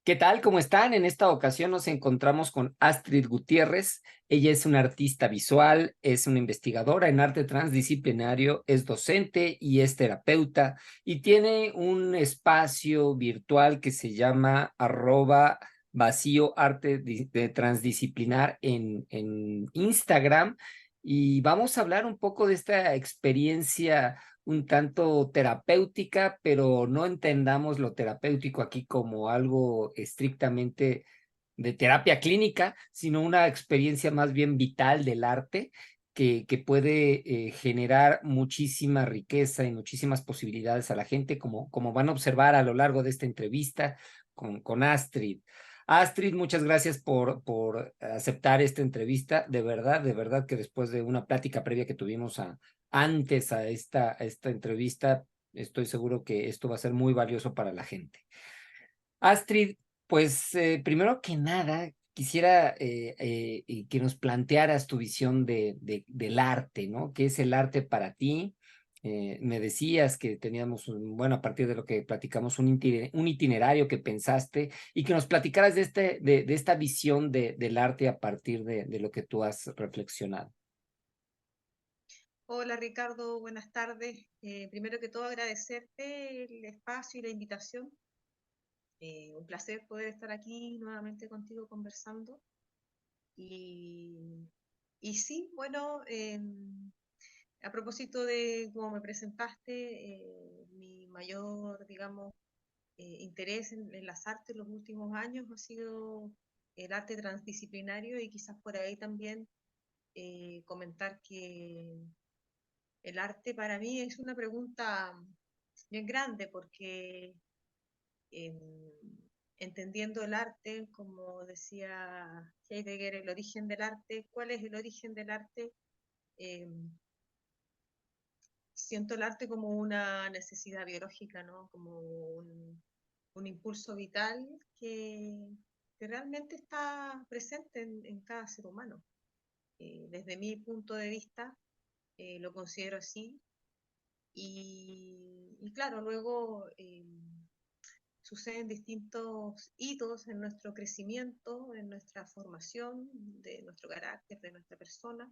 ¿Qué tal? ¿Cómo están? En esta ocasión nos encontramos con Astrid Gutiérrez. Ella es una artista visual, es una investigadora en arte transdisciplinario, es docente y es terapeuta y tiene un espacio virtual que se llama @vacío arte de transdisciplinar en Instagram. Y vamos a hablar un poco de esta experiencia un tanto terapéutica, pero no entendamos lo terapéutico aquí como algo estrictamente de terapia clínica, sino una experiencia más bien vital del arte que puede generar muchísima riqueza y muchísimas posibilidades a la gente, como van a observar a lo largo de esta entrevista con Astrid. Astrid, muchas gracias por aceptar esta entrevista. De verdad que después de una plática previa que tuvimos antes a esta entrevista, estoy seguro que esto va a ser muy valioso para la gente. Astrid, pues primero que nada, quisiera que nos plantearas tu visión del arte, ¿no? ¿Qué es el arte para ti? Me decías que teníamos, bueno, a partir de lo que platicamos, un itinerario que pensaste y que nos platicaras de esta visión del arte a partir de lo que tú has reflexionado. Hola Ricardo, buenas tardes. Primero que todo agradecerte el espacio y la invitación. Un placer poder estar aquí nuevamente contigo conversando. Y, y sí, bueno, a propósito de cómo me presentaste, mi mayor, digamos, interés en las artes en los últimos años ha sido el arte transdisciplinario y quizás por ahí también comentar que el arte para mí es una pregunta bien grande porque eh, entendiendo el arte, como decía Heidegger, el origen del arte, ¿cuál es el origen del arte? Eh, Siento el arte como una necesidad biológica, ¿no? Como un impulso vital que realmente está presente en cada ser humano. Desde mi punto de vista, lo considero así. Y claro, luego suceden distintos hitos en nuestro crecimiento, en nuestra formación, de nuestro carácter, de nuestra persona,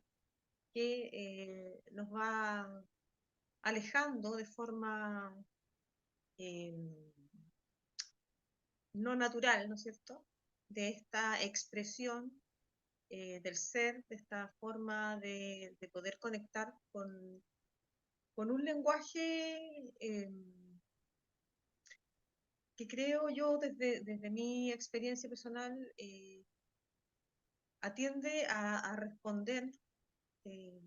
que nos va alejando de forma eh, no natural, ¿no es cierto?, de esta expresión del ser, de esta forma de poder conectar con un lenguaje que creo yo desde mi experiencia personal atiende a responder eh,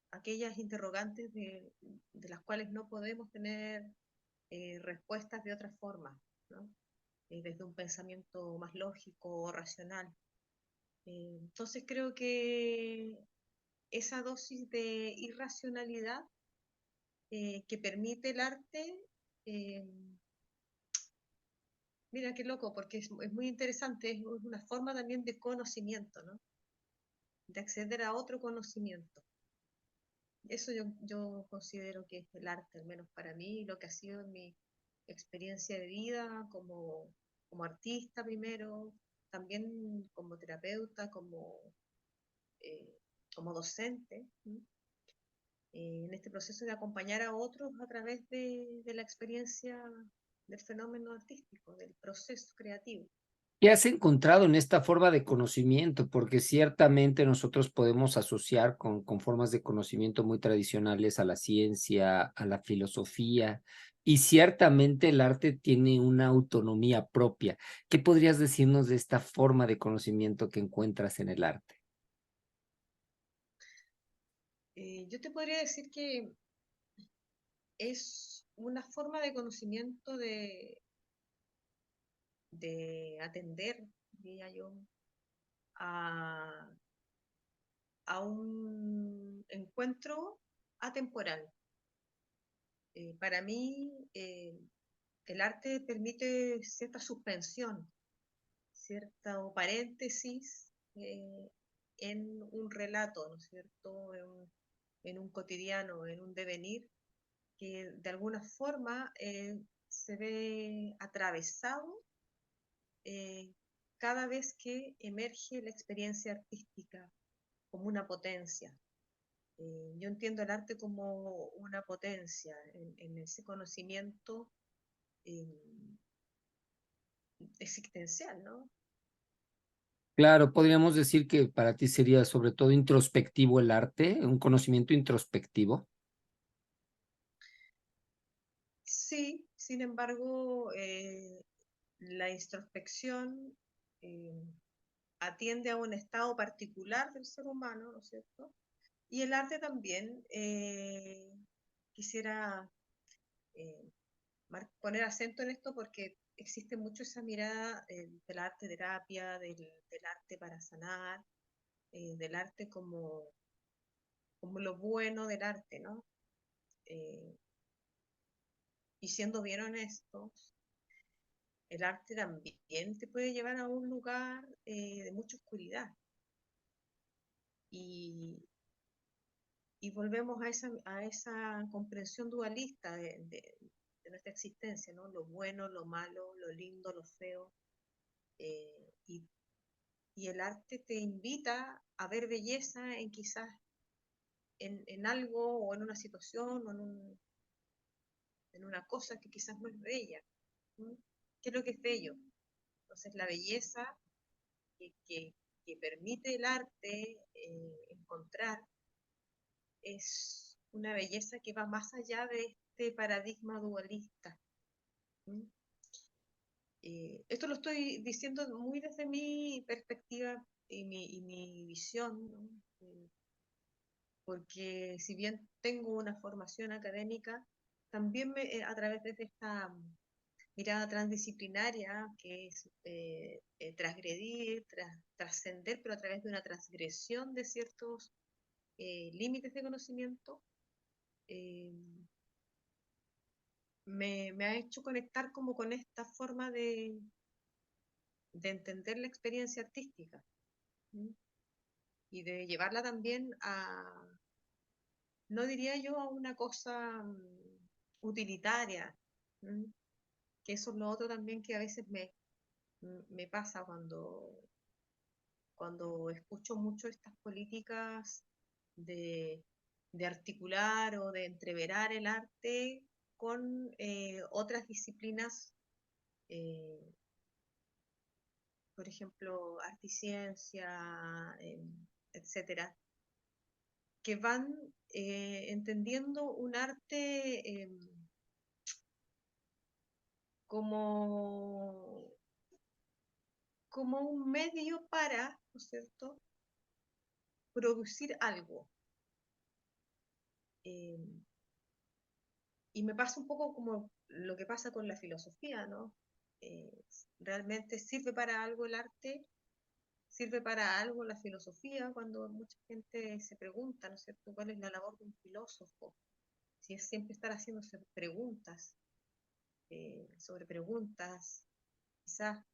aquellas interrogantes de las cuales no podemos tener respuestas de otra forma, ¿no? Desde un pensamiento más lógico o racional. Entonces creo que esa dosis de irracionalidad que permite el arte, eh, mira qué loco, porque es muy interesante, es una forma también de conocimiento, ¿no? De acceder a otro conocimiento. Eso yo considero que es el arte, al menos para mí, lo que ha sido mi experiencia de vida como artista primero, también como terapeuta, eh, como docente, ¿sí? En este proceso de acompañar a otros a través de la experiencia del fenómeno artístico, del proceso creativo. ¿Qué has encontrado en esta forma de conocimiento? Porque ciertamente nosotros podemos asociar con formas de conocimiento muy tradicionales a la ciencia, a la filosofía, y ciertamente el arte tiene una autonomía propia. ¿Qué podrías decirnos de esta forma de conocimiento que encuentras en el arte? Yo te podría decir que es una forma de conocimiento de atender, diría yo, a, a un encuentro atemporal. Para mí, el arte permite cierta suspensión, cierto paréntesis en un relato, ¿no es cierto? En un cotidiano, en un devenir, que de alguna forma se ve atravesado cada vez que emerge la experiencia artística como una potencia. Yo entiendo el arte como una potencia en ese conocimiento existencial, ¿no? Claro, podríamos decir que para ti sería sobre todo introspectivo el arte, un conocimiento introspectivo. Sí, sin embargo, la introspección eh, atiende a un estado particular del ser humano, ¿no es cierto? Y el arte también, quisiera eh, poner acento en esto porque existe mucho esa mirada del arte terapia, del arte para sanar, del arte como lo bueno del arte, ¿no? Eh, y siendo bien honestos, el arte también te puede llevar a un lugar de mucha oscuridad. Y, y volvemos a esa comprensión dualista de nuestra existencia, ¿no? Lo bueno, lo malo, lo lindo, lo feo. Y el arte te invita a ver belleza en quizás en algo o en una situación o en una cosa que quizás no es bella. ¿No? ¿Qué es lo que es bello? Entonces la belleza que, que, que permite el arte encontrar es una belleza que va más allá de este paradigma dualista. ¿Sí? Esto lo estoy diciendo muy desde mi perspectiva y mi visión, ¿no? Porque si bien tengo una formación académica, también a través de esta mirada transdisciplinaria, que es transgredir, trascender, pero a través de una transgresión de ciertos límites de conocimiento, eh, me ha hecho conectar como con esta forma de entender la experiencia artística, ¿sí? Y de llevarla también no diría yo, a una cosa utilitaria, ¿sí? Que eso es lo otro también que a veces me pasa cuando escucho mucho estas políticas de, de articular o de entreverar el arte con otras disciplinas, eh, por ejemplo, arte y ciencia, etcétera, que van entendiendo un arte como, como un medio para, ¿no es cierto?, producir algo. Eh, y me pasa un poco como lo que pasa con la filosofía, ¿no? Eh, Realmente sirve para algo el arte, sirve para algo la filosofía, cuando mucha gente se pregunta, ¿no es cierto?, ¿cuál es la labor de un filósofo? Si es siempre estar haciéndose preguntas sobre preguntas, quizás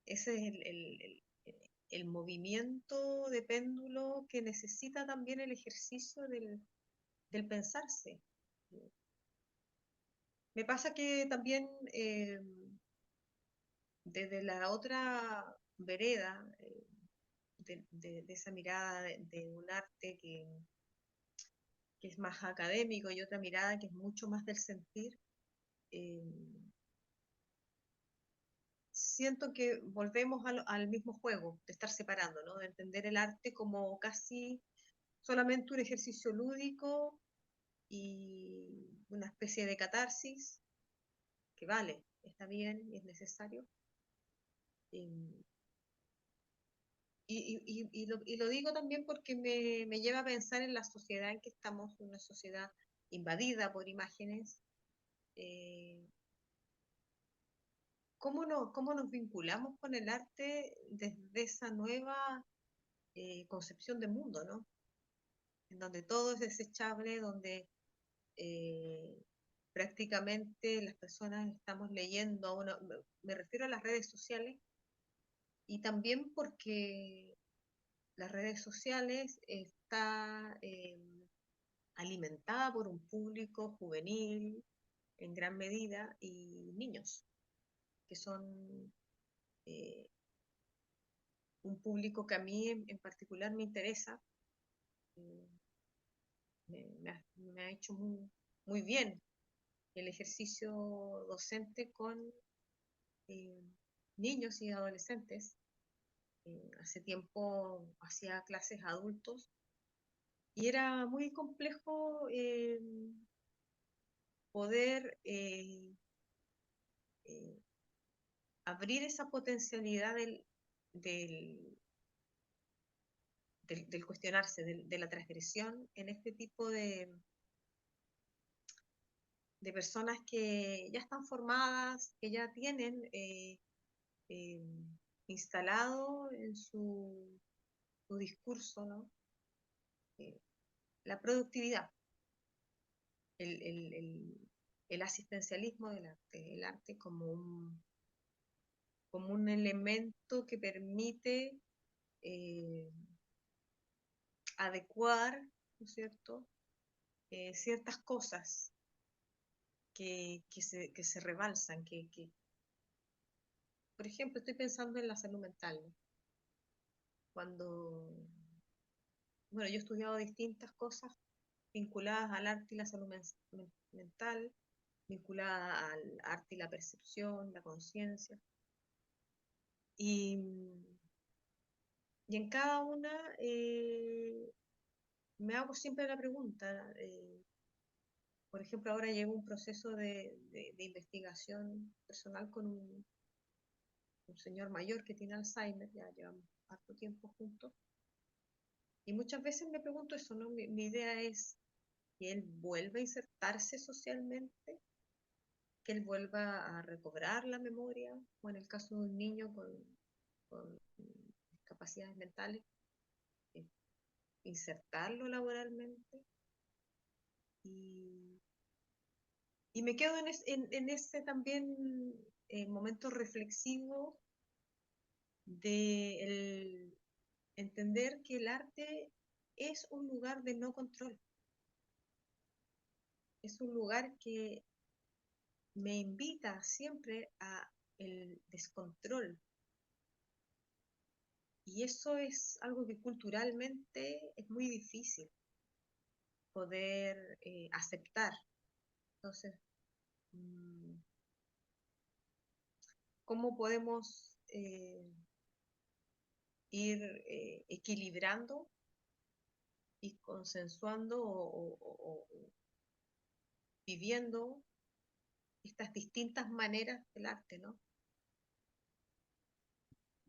ese es el movimiento de péndulo que necesita también el ejercicio del pensarse. Me pasa que también desde la otra vereda, de esa mirada de un arte que es más académico y otra mirada que es mucho más del sentir, eh, siento que volvemos al mismo juego, de estar separando, ¿no? De entender el arte como casi solamente un ejercicio lúdico y una especie de catarsis, que vale, está bien y es necesario. Eh, y lo digo también porque me lleva a pensar en la sociedad en que estamos, una sociedad invadida por imágenes. eh, cómo nos vinculamos con el arte desde esa nueva concepción de mundo, ¿no? En donde todo es desechable, donde eh, prácticamente las personas estamos leyendo, me refiero a las redes sociales, y también porque las redes sociales está alimentada por un público juvenil en gran medida y niños, que son un público que a mí en particular me interesa. eh, me ha hecho muy bien el ejercicio docente con eh, niños y adolescentes. Hace tiempo hacía clases a adultos y era muy complejo poder eh, abrir esa potencialidad del, del cuestionarse, de la transgresión en este tipo de personas que ya están formadas, que ya tienen eh, instalado en su discurso, ¿no? Eh, la productividad, el, el, el, el asistencialismo del arte, el arte como un elemento que permite adecuar, ¿no es cierto?, ciertas cosas que se rebalsan, por ejemplo, estoy pensando en la salud mental, ¿no? Cuando, bueno, yo he estudiado distintas cosas vinculadas al arte y la salud mental, vinculada al arte y la percepción, la conciencia, y, y en cada una me hago siempre la pregunta, por ejemplo, ahora llevo un proceso de investigación personal con un señor mayor que tiene Alzheimer, ya llevamos harto tiempo juntos, y muchas veces me pregunto eso, ¿no? Mi idea es que él vuelva a insertarse socialmente, que él vuelva a recobrar la memoria, o en el caso de un niño con capacidades mentales, eh, insertarlo laboralmente. Y, y me quedo en ese también momento reflexivo de entender que el arte es un lugar de no control, es un lugar que me invita siempre a el descontrol. Y eso es algo que culturalmente es muy difícil poder aceptar. Entonces, ¿cómo podemos ir equilibrando y consensuando o viviendo estas distintas maneras del arte, ¿no?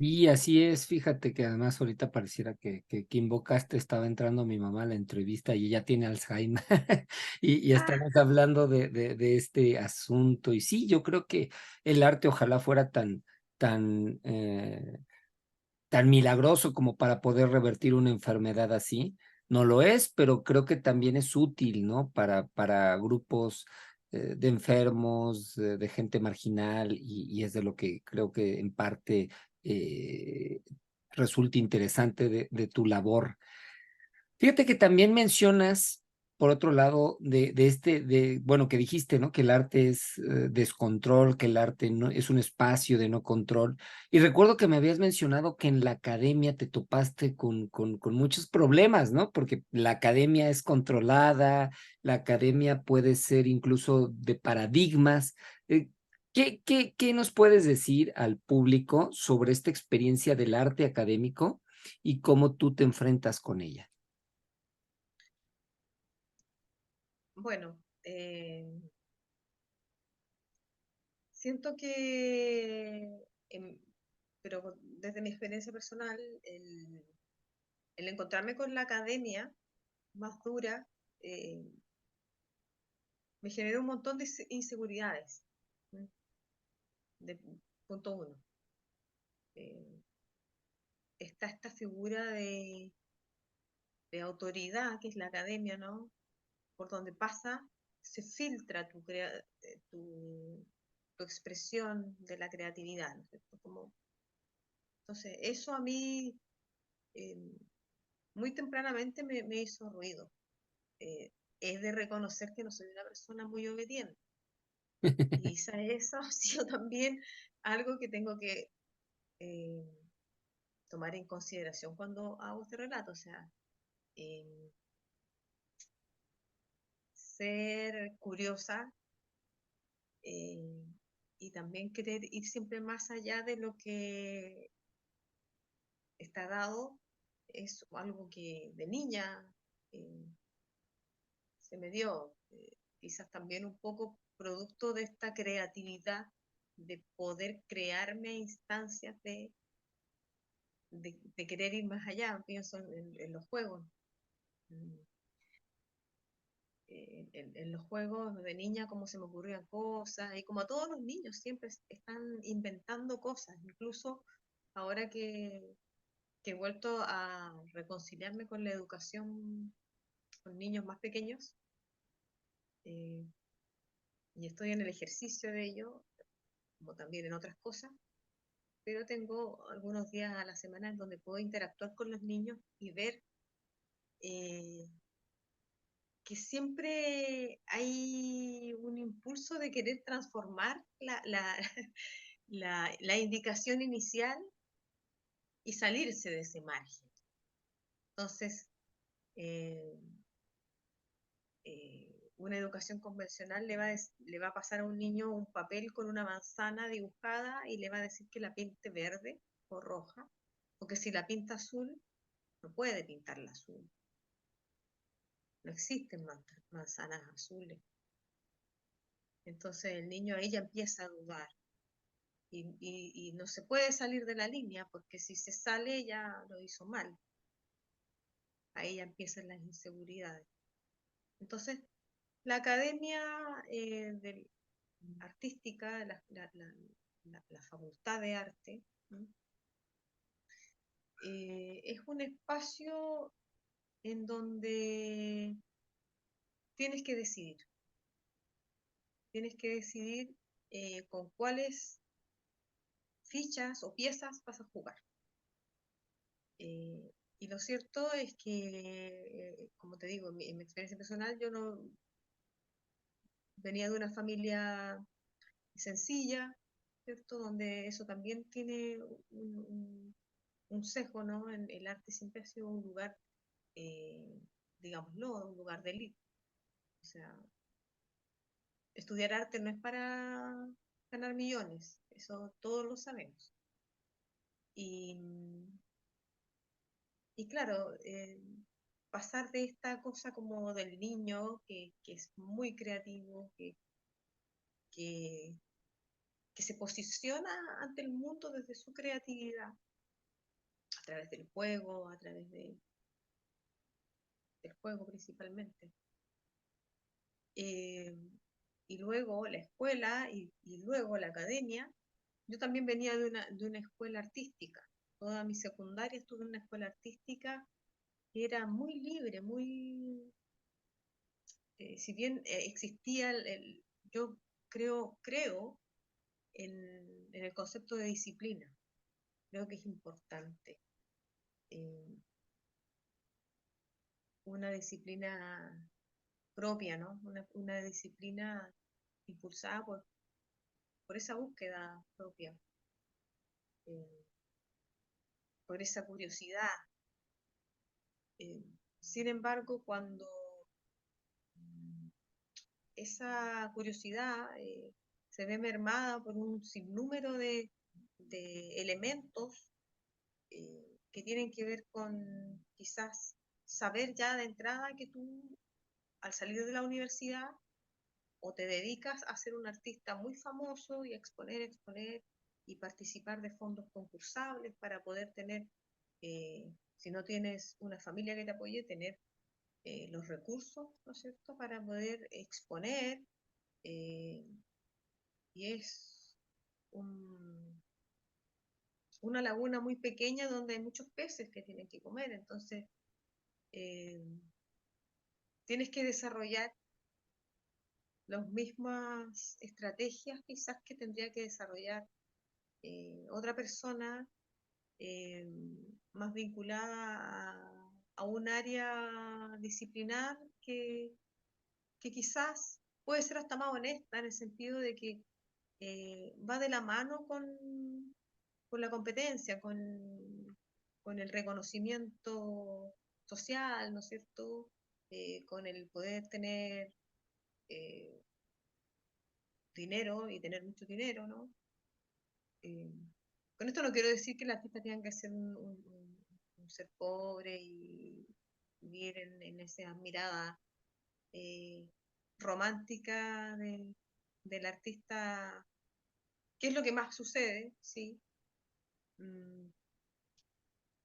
Y así es, fíjate que además ahorita pareciera que invocaste, estaba entrando mi mamá a la entrevista y ella tiene Alzheimer y Ah, estamos hablando de este asunto. Y sí, yo creo que el arte ojalá fuera tan, tan milagroso como para poder revertir una enfermedad así. No lo es, pero creo que también es útil, ¿no? Para grupos de enfermos, de gente marginal, y es de lo que creo que en parte eh, resulta interesante de tu labor. Fíjate que también mencionas, por otro lado, bueno, que dijiste, ¿no? Que el arte es descontrol, que el arte no, es un espacio de no control. Y recuerdo que me habías mencionado que en la academia te topaste con muchos problemas, ¿no? Porque la academia es controlada, la academia puede ser incluso de paradigmas. ¿Qué nos puedes decir al público sobre esta experiencia del arte académico y cómo tú te enfrentas con ella? bueno, siento que, pero desde mi experiencia personal, el encontrarme con la academia más dura eh, me generó un montón de inseguridades. ¿Mm? De, punto uno. Eh, está esta figura de autoridad que es la academia, ¿no? Por donde pasa, se filtra tu expresión de la creatividad, ¿no es cierto? Entonces, eso a mí eh, muy tempranamente me hizo ruido. Eh, es de reconocer que no soy una persona muy obediente. Y quizá eso ha sido también algo que tengo que eh, tomar en consideración cuando hago este relato, o sea, eh, ser curiosa, eh, y también querer ir siempre más allá de lo que está dado. Es algo que de niña eh, se me dio, quizás también un poco producto de esta creatividad de poder crearme instancias de querer ir más allá. Pienso en los juegos. Mm, en los juegos de niña, cómo se me ocurrían cosas, y como a todos los niños siempre están inventando cosas, incluso ahora que he vuelto a reconciliarme con la educación con niños más pequeños, eh, y estoy en el ejercicio de ello, como también en otras cosas, pero tengo algunos días a la semana en donde puedo interactuar con los niños y ver eh, que siempre hay un impulso de querer transformar la indicación inicial y salirse de ese margen. Entonces, eh, una educación convencional le va a pasar a un niño un papel con una manzana dibujada y le va a decir que la pinte verde o roja, o que si la pinta azul, no puede pintarla azul. No existen manzanas azules. Entonces el niño ahí ya empieza a dudar y no se puede salir de la línea porque si se sale ya lo hizo mal. Ahí ya empiezan las inseguridades. Entonces, la academia artística, la facultad de arte, es un espacio en donde tienes que decidir. Tienes que decidir con cuáles fichas o piezas vas a jugar. Y lo cierto es que, como te digo, en mi experiencia personal, yo no venía de una familia sencilla, ¿cierto? Donde eso también tiene un sesgo, ¿no? El arte siempre ha sido un lugar, eh, digámoslo, un lugar de élite. O sea, estudiar arte no es para ganar millones, eso todos lo sabemos. Y, y claro, pasar de esta cosa como del niño, que es muy creativo, que, que se posiciona ante el mundo desde su creatividad, a través del juego, a través del juego principalmente. Eh, y luego la escuela y luego la academia. Yo también venía de una escuela artística. Toda mi secundaria estuve en una escuela artística que era muy libre, muy, si bien existía yo creo en el concepto de disciplina. Creo que es importante. Eh, una disciplina propia, ¿no? Una disciplina impulsada por esa búsqueda propia, eh, por esa curiosidad. Eh, Sin embargo, cuando esa curiosidad se ve mermada por un sinnúmero de elementos que tienen que ver con quizás saber ya de entrada que tú al salir de la universidad o te dedicas a ser un artista muy famoso y exponer y participar de fondos concursables para poder tener, si no tienes una familia que te apoye, tener los recursos, ¿no es cierto?, para poder exponer, eh, y es un, una laguna muy pequeña donde hay muchos peces que tienen que comer, entonces eh, tienes que desarrollar las mismas estrategias quizás que tendría que desarrollar otra persona eh, más vinculada a un área disciplinar que quizás puede ser hasta más honesta en el sentido de que va de la mano con la competencia, con el reconocimiento social, ¿no es cierto? Con el poder tener eh, dinero y tener mucho dinero, ¿no? Eh, con esto no quiero decir que el artista tenga que ser un ser pobre y vivir en esa mirada eh, romántica del artista, que es lo que más sucede, sí. Mm,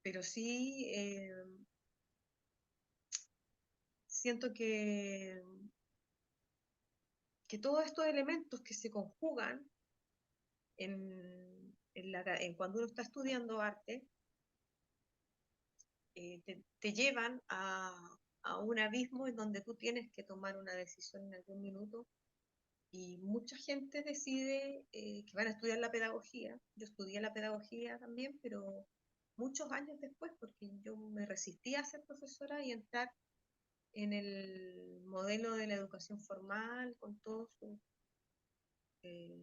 pero sí siento que todos estos elementos que se conjugan en cuando uno está estudiando arte, te llevan a un abismo en donde tú tienes que tomar una decisión en algún minuto. Y mucha gente decide que van a estudiar la pedagogía. Yo estudié la pedagogía también, pero muchos años después, porque yo me resistía a ser profesora y entrar en el modelo de la educación formal, con todas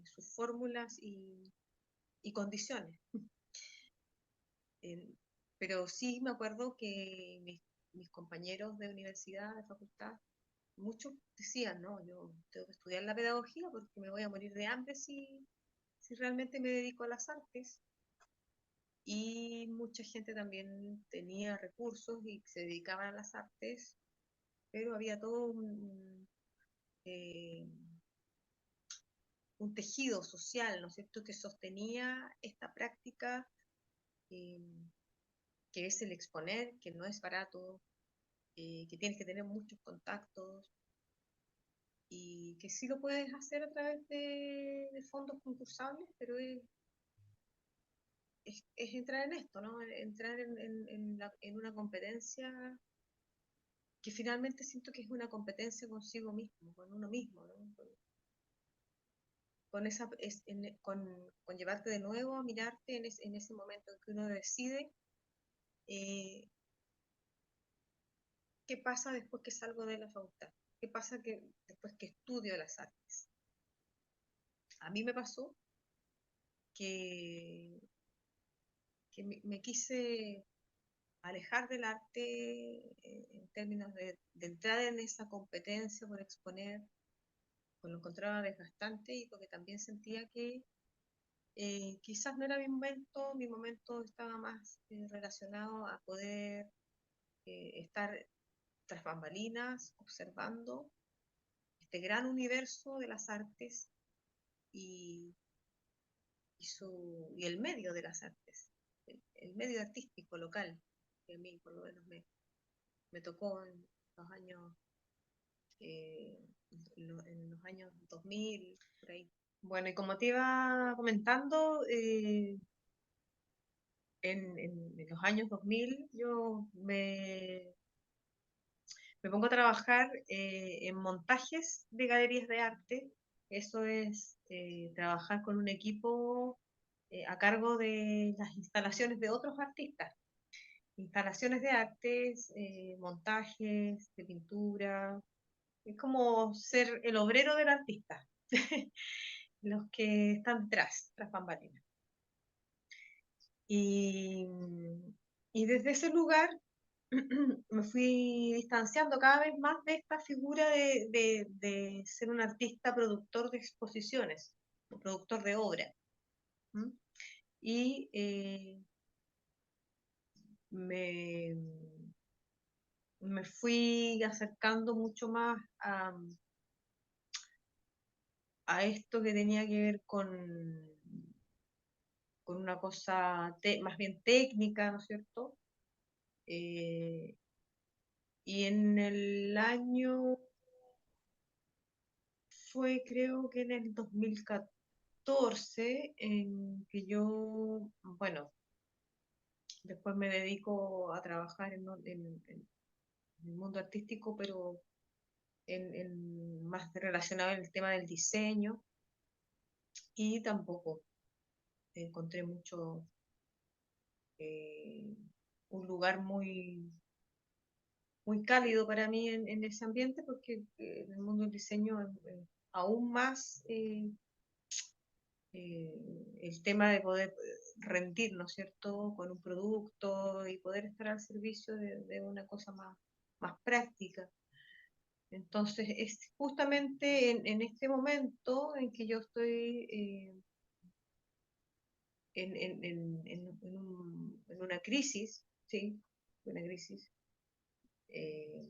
sus fórmulas y condiciones. Eh, pero sí me acuerdo que mis compañeros de universidad, de facultad, muchos decían, no, yo tengo que estudiar la pedagogía porque me voy a morir de hambre si realmente me dedico a las artes. Y mucha gente también tenía recursos y se dedicaban a las artes, pero había todo eh, un tejido social, ¿no es cierto?, que sostenía esta práctica, eh, que es el exponer, que no es barato, que tienes que tener muchos contactos y que sí lo puedes hacer a través de fondos concursables, pero es entrar en esto, ¿no? Entrar en una competencia que finalmente siento que es una competencia consigo mismo, con uno mismo, ¿no? Con, esa, con llevarte de nuevo a mirarte en ese momento en que uno decide eh, qué pasa después que salgo de la facultad, qué pasa después que estudio las artes. A mí me pasó que, que me quise alejar del arte en términos de entrar en esa competencia por exponer, pues lo encontraba desgastante y porque también sentía que quizás no era mi momento estaba más relacionado a poder estar tras bambalinas, observando este gran universo de las artes y, y el medio de las artes, el medio artístico local, que a mí por lo menos me tocó en los años, eh, en los años 2000, por ahí. Bueno, y como te iba comentando, en los años 2000 yo me pongo a trabajar en montajes de galerías de arte. Eso es trabajar con un equipo a cargo de las instalaciones de otros artistas. Instalaciones de artes, montajes de pintura. Es como ser el obrero del artista, los que están tras bambalinas. Y, y desde ese lugar me fui distanciando cada vez más de esta figura de ser un artista productor de exposiciones, un productor de obra. ¿Mm? Y me, me fui acercando mucho más a esto que tenía que ver con una cosa más bien técnica, ¿no es cierto? Y en el año, fue creo que en el 2014, en que yo, bueno, después me dedico a trabajar en el mundo artístico, pero más relacionado en el tema del diseño, y tampoco encontré mucho eh, un lugar muy cálido para mí en ese ambiente, porque en el mundo del diseño aún más el tema de poder rendir, ¿no es cierto?, con un producto y poder estar al servicio de una cosa más práctica. Entonces, es justamente en este momento en que yo estoy en una crisis, ¿sí? Una crisis eh,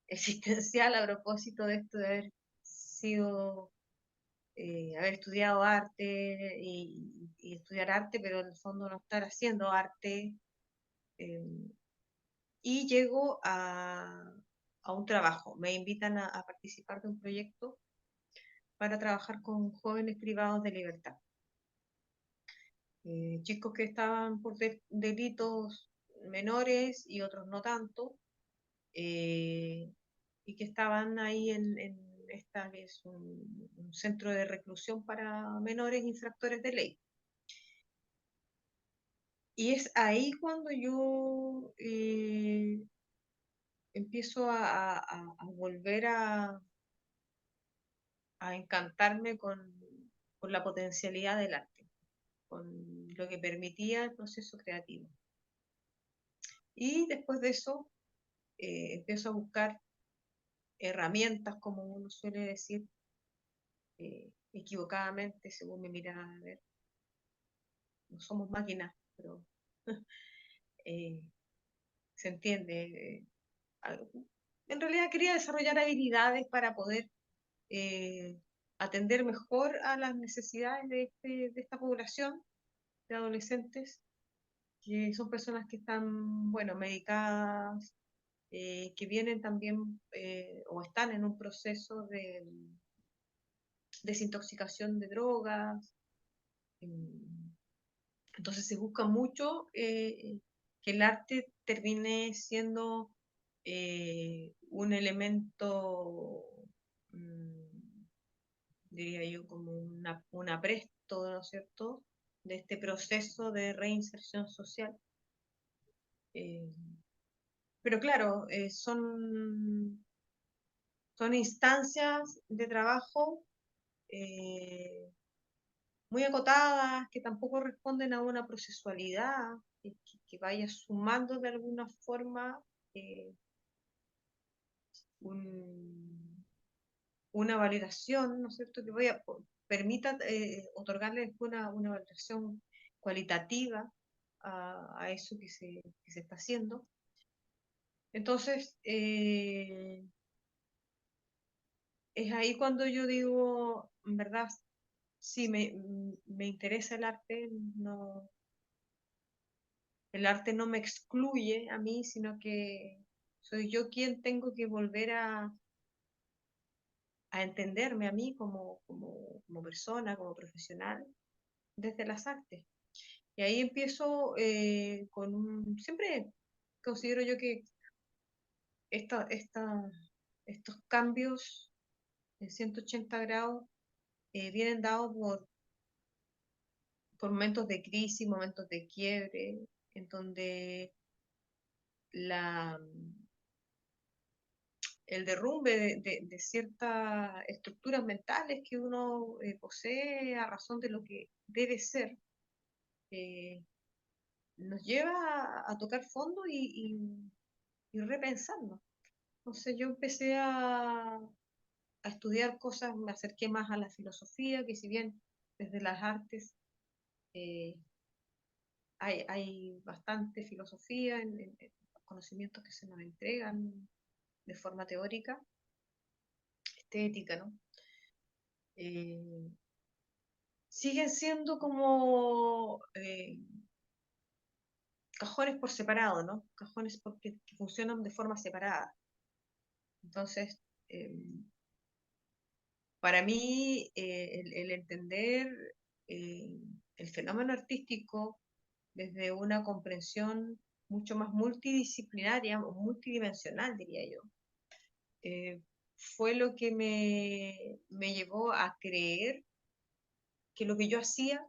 existencial a propósito de esto de haber sido, haber estudiado arte y estudiar arte, pero en el fondo no estar haciendo arte. eh, y llego a un trabajo, me invitan a participar de un proyecto para trabajar con jóvenes privados de libertad. Chicos que estaban por delitos menores y otros no tanto, y que estaban ahí en esta que es un centro de reclusión para menores infractores de ley. Y es ahí cuando yo empiezo a volver a encantarme con la potencialidad del arte, con lo que permitía el proceso creativo. Y después de eso empiezo a buscar herramientas, como uno suele decir, equivocadamente, según mi mirada de ver. No somos máquinas, pero eh, se entiende. En realidad quería desarrollar habilidades para poder eh, atender mejor a las necesidades de esta población de adolescentes, que son personas que están, bueno, medicadas, que vienen también o están en un proceso de desintoxicación de drogas. Entonces se busca mucho que el arte termine siendo un elemento, mm, diría yo, como un apresto, ¿no es cierto?, de este proceso de reinserción social. Eh, pero claro, son instancias de trabajo eh, muy acotadas, que tampoco responden a una procesualidad, que vaya sumando de alguna forma eh, un, una validación, ¿no es cierto?, que permita otorgarle una validación cualitativa a eso que se está haciendo. Entonces, es ahí cuando yo digo, en verdad, sí, me interesa el arte no me excluye a mí, sino que soy yo quien tengo que volver a entenderme a mí como persona, como profesional, desde las artes. Y ahí empiezo siempre considero yo que esta, esta, estos cambios en 180 grados vienen dados por momentos de crisis, momentos de quiebre, en donde la, el derrumbe de ciertas estructuras mentales que uno posee a razón de lo que debe ser, eh, nos lleva a tocar fondo y repensarnos. Entonces yo empecé a estudiar cosas, me acerqué más a la filosofía, que si bien desde las artes eh, hay bastante filosofía en los conocimientos que se nos entregan de forma teórica, estética, ¿no? Eh, Siguen siendo como cajones por separado, ¿no? Cajones que funcionan de forma separada. Entonces, eh, para mí, el entender eh, el fenómeno artístico desde una comprensión mucho más multidisciplinaria o multidimensional, diría yo, eh, fue lo que me llevó a creer que lo que yo hacía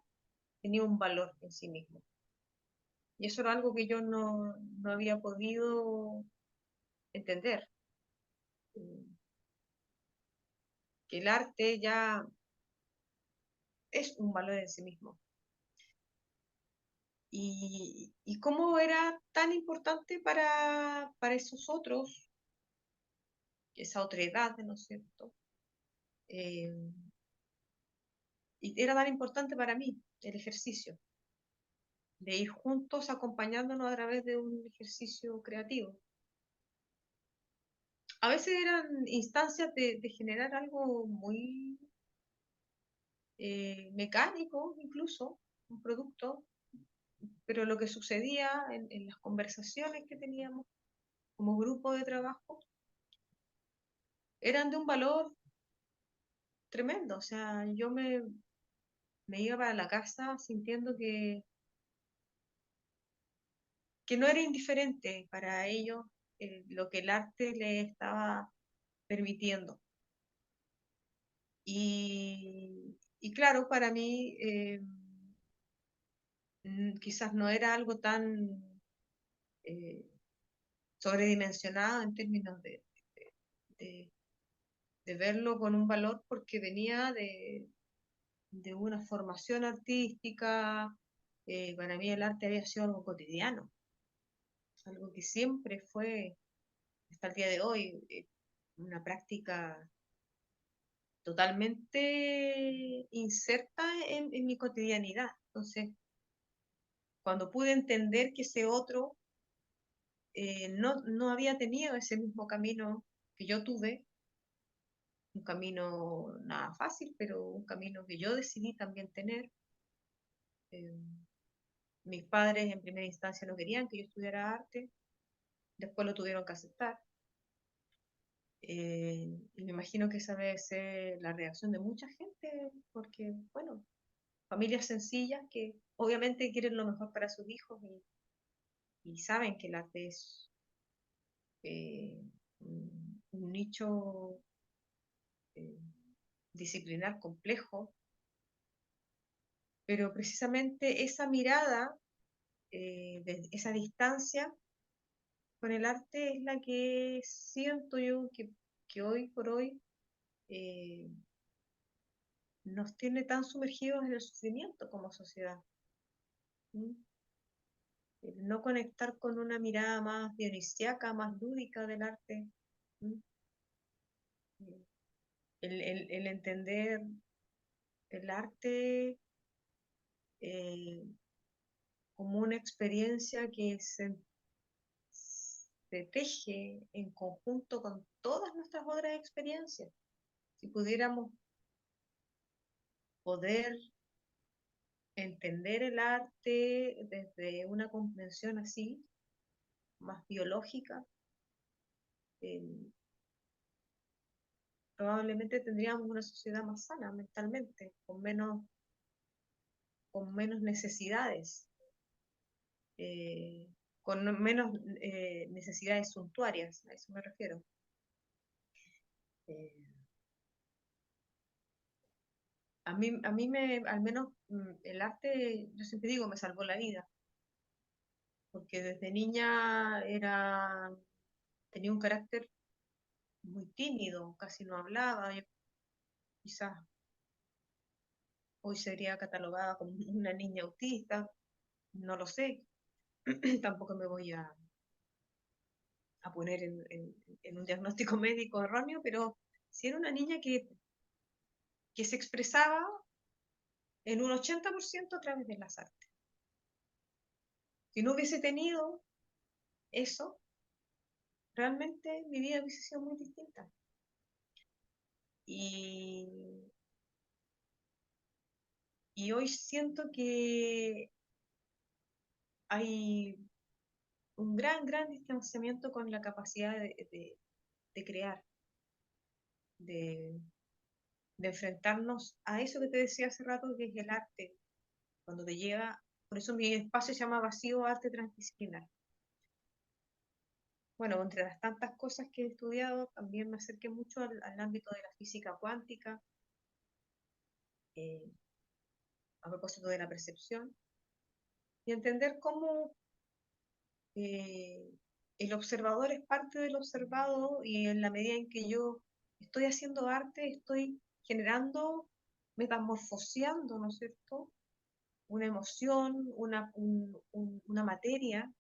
tenía un valor en sí mismo. Y eso era algo que yo no había podido entender, que el arte ya es un valor en sí mismo. y cómo era tan importante para esos otros, esa otra edad, ¿no es cierto? Eh, y era tan importante para mí el ejercicio, de ir juntos acompañándonos a través de un ejercicio creativo. A veces eran instancias de generar algo muy mecánico, incluso, un producto, pero lo que sucedía en las conversaciones que teníamos como grupo de trabajo eran de un valor tremendo. O sea, yo me iba para la casa sintiendo que no era indiferente para ellos lo que el arte les estaba permitiendo. Y claro, para mí quizás no era algo tan eh, sobredimensionado en términos de- de verlo con un valor porque venía de una formación artística. Para mí el arte había sido algo cotidiano, algo que siempre fue, hasta el día de hoy, una práctica totalmente inserta en mi cotidianidad. Entonces, cuando pude entender que ese otro no había tenido ese mismo camino que yo tuve, un camino nada fácil, pero un camino que yo decidí también tener. Eh, Mis padres en primera instancia no querían que yo estudiara arte, después lo tuvieron que aceptar. Y me imagino que esa debe ser la reacción de mucha gente, porque, bueno, familias sencillas que obviamente quieren lo mejor para sus hijos y saben que el arte es un nicho eh, disciplinar complejo, pero precisamente esa mirada, de esa distancia con el arte es la que siento yo que hoy por hoy eh, nos tiene tan sumergidos en el sufrimiento como sociedad. ¿Mm? El no conectar con una mirada más dionisiaca, más lúdica del arte. ¿Mm? El entender el arte como una experiencia que se teje en conjunto con todas nuestras otras experiencias. Si pudiéramos poder entender el arte desde una comprensión así, más biológica, eh, probablemente tendríamos una sociedad más sana mentalmente, con menos necesidades, eh, con menos necesidades suntuarias, a eso me refiero. Eh, al menos el arte, yo siempre digo, me salvó la vida, porque desde niña tenía un carácter muy tímido, casi no hablaba, yo quizás hoy sería catalogada como una niña autista, no lo sé, tampoco me voy a poner en un diagnóstico médico erróneo, pero si era una niña que se expresaba en un 80% a través de las artes. Si no hubiese tenido eso, realmente mi vida hubiese sido muy distinta. Y, y hoy siento que hay un gran distanciamiento con la capacidad de crear, de, de enfrentarnos a eso que te decía hace rato, que es el arte, cuando te llega, por eso mi espacio se llama Vacío Arte Transdisciplinar. Bueno, entre las tantas cosas que he estudiado, también me acerqué mucho al ámbito de la física cuántica, eh, a propósito de la percepción, y entender cómo eh, el observador es parte del observado y en la medida en que yo estoy haciendo arte, estoy generando, metamorfoseando, ¿no es cierto? una emoción, una materia,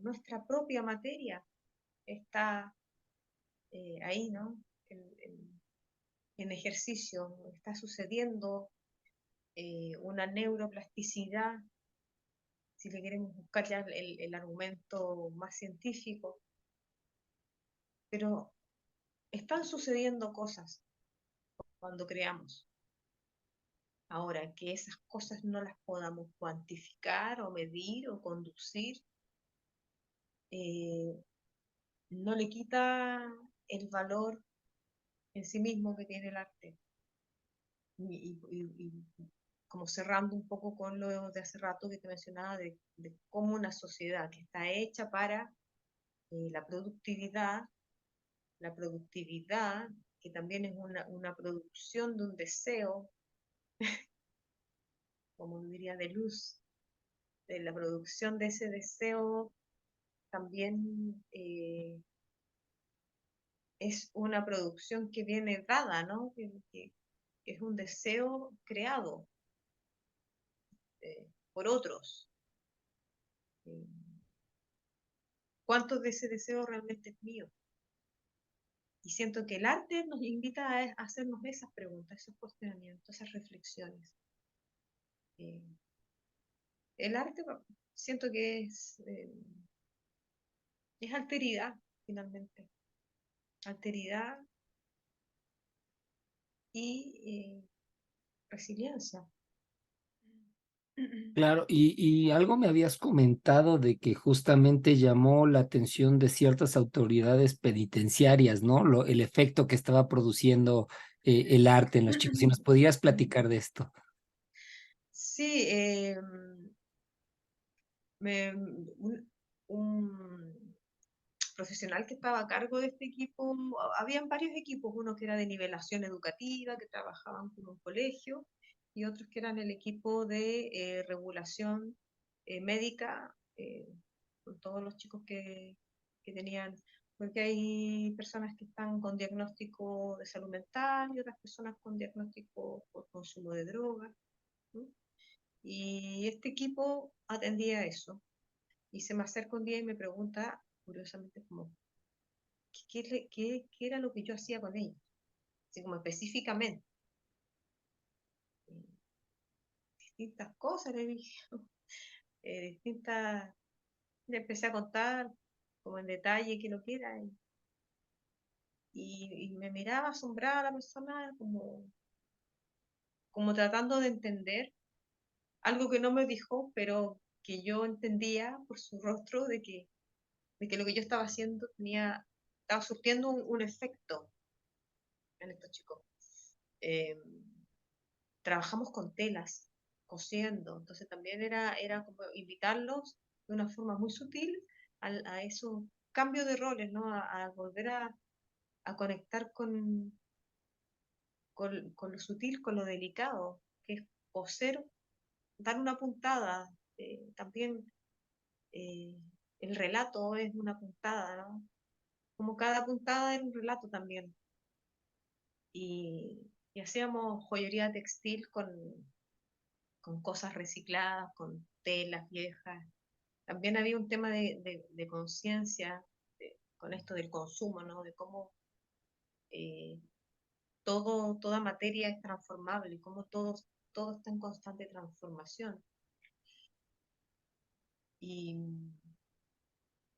nuestra propia materia está ahí, ¿no? En ejercicio, está sucediendo una neuroplasticidad, si le queremos buscar ya el argumento más científico, pero están sucediendo cosas cuando creamos. Ahora, que esas cosas no las podamos cuantificar o medir o conducir, eh, no le quita el valor en sí mismo que tiene el arte. Y como cerrando un poco con lo de hace rato que te mencionaba, de cómo una sociedad que está hecha para la productividad, que también es una producción de un deseo, como diría de luz, de la producción de ese deseo también es una producción que viene dada, ¿no? Que es un deseo creado por otros. Eh, ¿Cuánto de ese deseo realmente es mío? Y siento que el arte nos invita a hacernos esas preguntas, esos cuestionamientos, esas reflexiones. Eh, el arte siento que es alteridad, finalmente. Alteridad y resiliencia. Claro, y algo me habías comentado de que justamente llamó la atención de ciertas autoridades penitenciarias, ¿no? El efecto que estaba produciendo el arte en los chicos. Si nos podías platicar de esto. Sí, un profesional que estaba a cargo de este equipo, habían varios equipos, uno que era de nivelación educativa, que trabajaban con un colegio, y otros que eran el equipo de regulación médica, con todos los chicos que tenían, porque hay personas que están con diagnóstico de salud mental y otras personas con diagnóstico por consumo de drogas, ¿no? Y este equipo atendía eso. Y se me acerca un día y me pregunta, curiosamente, como, ¿qué era lo que yo hacía con ellos? Así como específicamente. eh, Distintas cosas, le dije, distintas, le empecé a contar como en detalle que lo que era. Y me miraba asombrada la persona, como tratando de entender algo que no me dijo, pero que yo entendía por su rostro de que lo que yo estaba haciendo estaba surtiendo un efecto en estos chicos. Eh, Trabajamos con telas, cosiendo, entonces también era como invitarlos de una forma muy sutil a esos cambios de roles, ¿no? A volver a conectar con lo sutil, con lo delicado, que es coser, dar una puntada, también eh, el relato es una puntada, ¿no? Como cada puntada era un relato también. Y hacíamos joyería textil con cosas recicladas, con telas viejas. También había un tema de conciencia con esto del consumo, ¿no? De cómo eh, toda materia es transformable y cómo todo está en constante transformación. Y,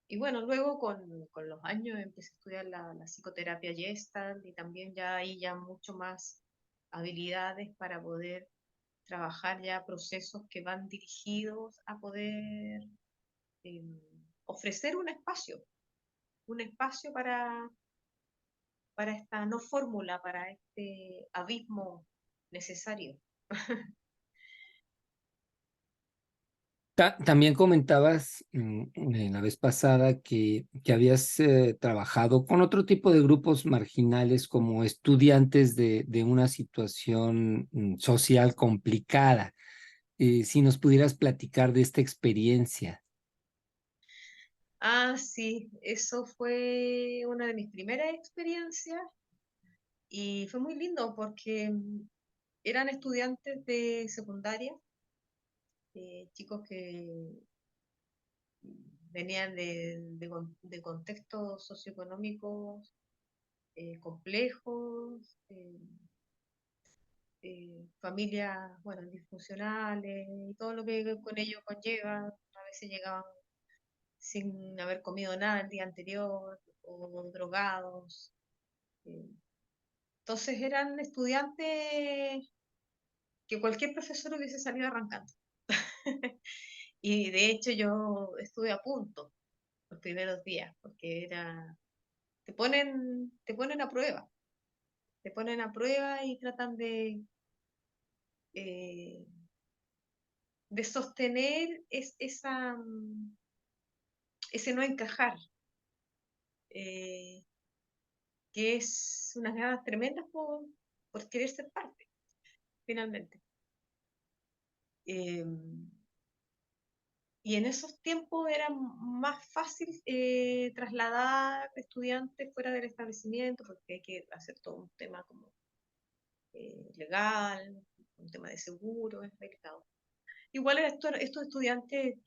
y bueno, luego con los años empecé a estudiar la psicoterapia Gestalt y también ya ahí ya mucho más habilidades para poder trabajar ya procesos que van dirigidos a poder eh, ofrecer un espacio para esta no fórmula, para este abismo necesario. También comentabas la vez pasada que habías trabajado con otro tipo de grupos marginales como estudiantes de una situación social complicada. Si nos pudieras platicar de esta experiencia. Ah, sí, eso fue una de mis primeras experiencias y fue muy lindo porque eran estudiantes de secundaria, chicos que venían de contextos socioeconómicos complejos, familias, bueno, disfuncionales, y todo lo que con ello conlleva. A veces llegaban sin haber comido nada el día anterior, o drogados. eh. Entonces eran estudiantes que cualquier profesor hubiese salido arrancando. Y de hecho yo estuve a punto los primeros días, porque te ponen a prueba, te ponen a prueba y tratan eh, de sostener ese no encajar, eh, que es unas ganas tremendas por querer ser parte, finalmente. Eh, y en esos tiempos era más fácil trasladar estudiantes fuera del establecimiento, porque hay que hacer todo un tema como legal, un tema de seguro, es delicado. Igual estos estudiantes,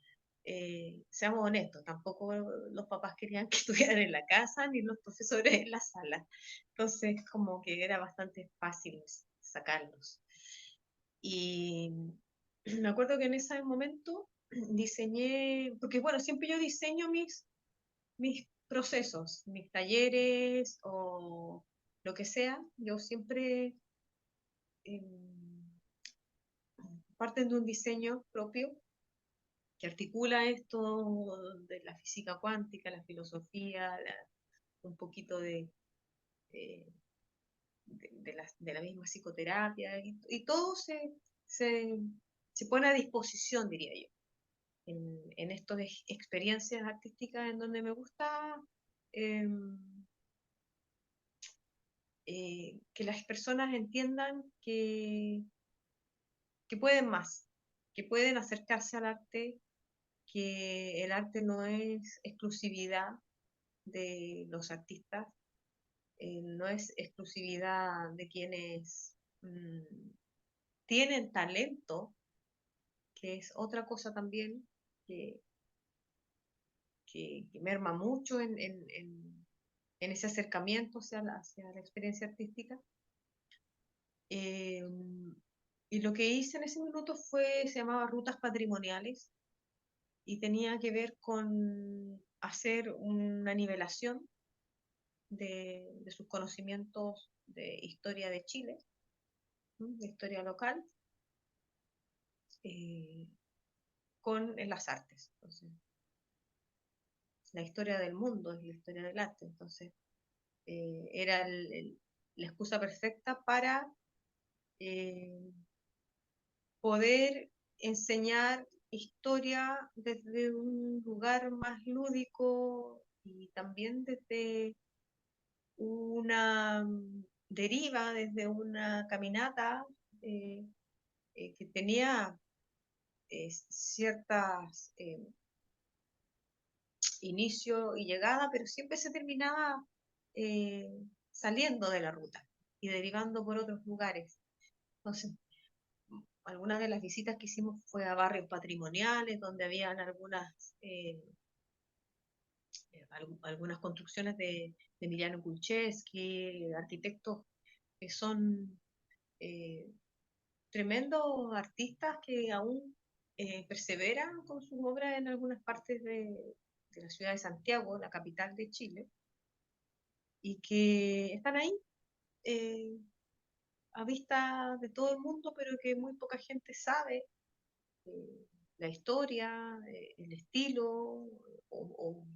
seamos honestos, tampoco los papás querían que estuvieran en la casa ni los profesores en la sala. Entonces, como que era bastante fácil sacarlos. Y me acuerdo que en ese momento diseñé, porque bueno, siempre yo diseño mis procesos, mis talleres o lo que sea, yo siempre parten de un diseño propio que articula esto de la física cuántica, la filosofía, un poquito eh, de la misma psicoterapia, y todo se, se pone a disposición, diría yo, en estas experiencias artísticas en donde me gusta eh, que las personas entiendan que pueden más, que pueden acercarse al arte, que el arte no es exclusividad de los artistas, no es exclusividad de quienes tienen talento, que es otra cosa también que, que merma mucho en ese acercamiento hacia la experiencia artística. Eh, y lo que hice en ese minuto se llamaba Rutas Patrimoniales, y tenía que ver con hacer una nivelación de sus conocimientos de historia de Chile, ¿no? De historia local, eh, con las artes. Entonces, la historia del mundo es la historia del arte. Entonces, era la excusa perfecta para eh, poder enseñar historia desde un lugar más lúdico y también desde una deriva, desde una caminata eh, que tenía ciertas inicio y llegada, pero siempre se terminaba eh, saliendo de la ruta y derivando por otros lugares. Entonces, algunas de las visitas que hicimos fue a barrios patrimoniales, donde habían algunas construcciones de Emiliano Kulczewski, arquitectos que son eh, tremendos artistas que aún perseveran con sus obras en algunas partes de la ciudad de Santiago, la capital de Chile, y que están ahí eh, a vista de todo el mundo, pero que muy poca gente sabe la historia, el estilo, o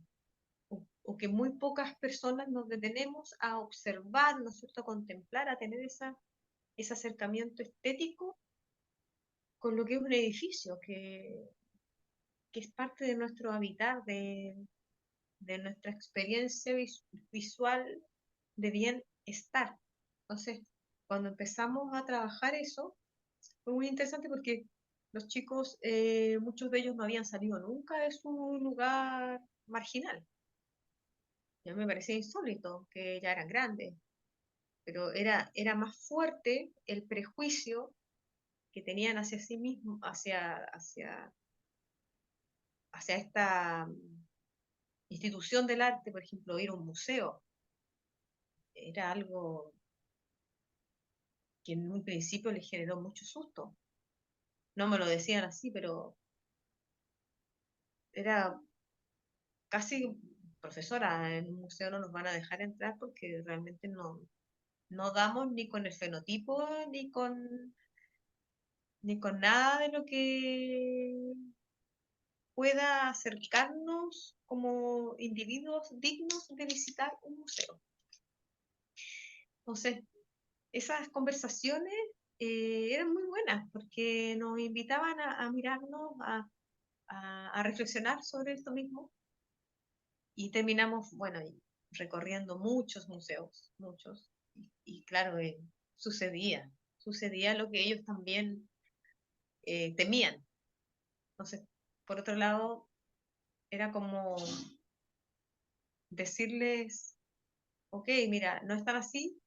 que muy pocas personas nos detenemos a observar, ¿no es cierto?, a contemplar, a tener ese acercamiento estético con lo que es un edificio, que es parte de nuestro habitar, de nuestra experiencia visual de bienestar. Entonces, cuando empezamos a trabajar eso, fue muy interesante porque los chicos, muchos de ellos no habían salido nunca de su lugar marginal. Ya me parecía insólito, que ya eran grandes, pero era más fuerte el prejuicio que tenían hacia sí mismos, hacia esta institución del arte, por ejemplo, ir a un museo. Era algo que en un principio les generó mucho susto. No me lo decían así, pero era casi, profesora, en un museo no nos van a dejar entrar porque realmente no damos ni con el fenotipo, ni con nada de lo que pueda acercarnos como individuos dignos de visitar un museo. Entonces, esas conversaciones eran muy buenas porque nos invitaban a mirarnos, a reflexionar sobre esto mismo y terminamos, bueno, recorriendo muchos museos, muchos, y claro, sucedía lo que ellos también temían. Entonces, por otro lado, era como decirles, ok, mira, no están así,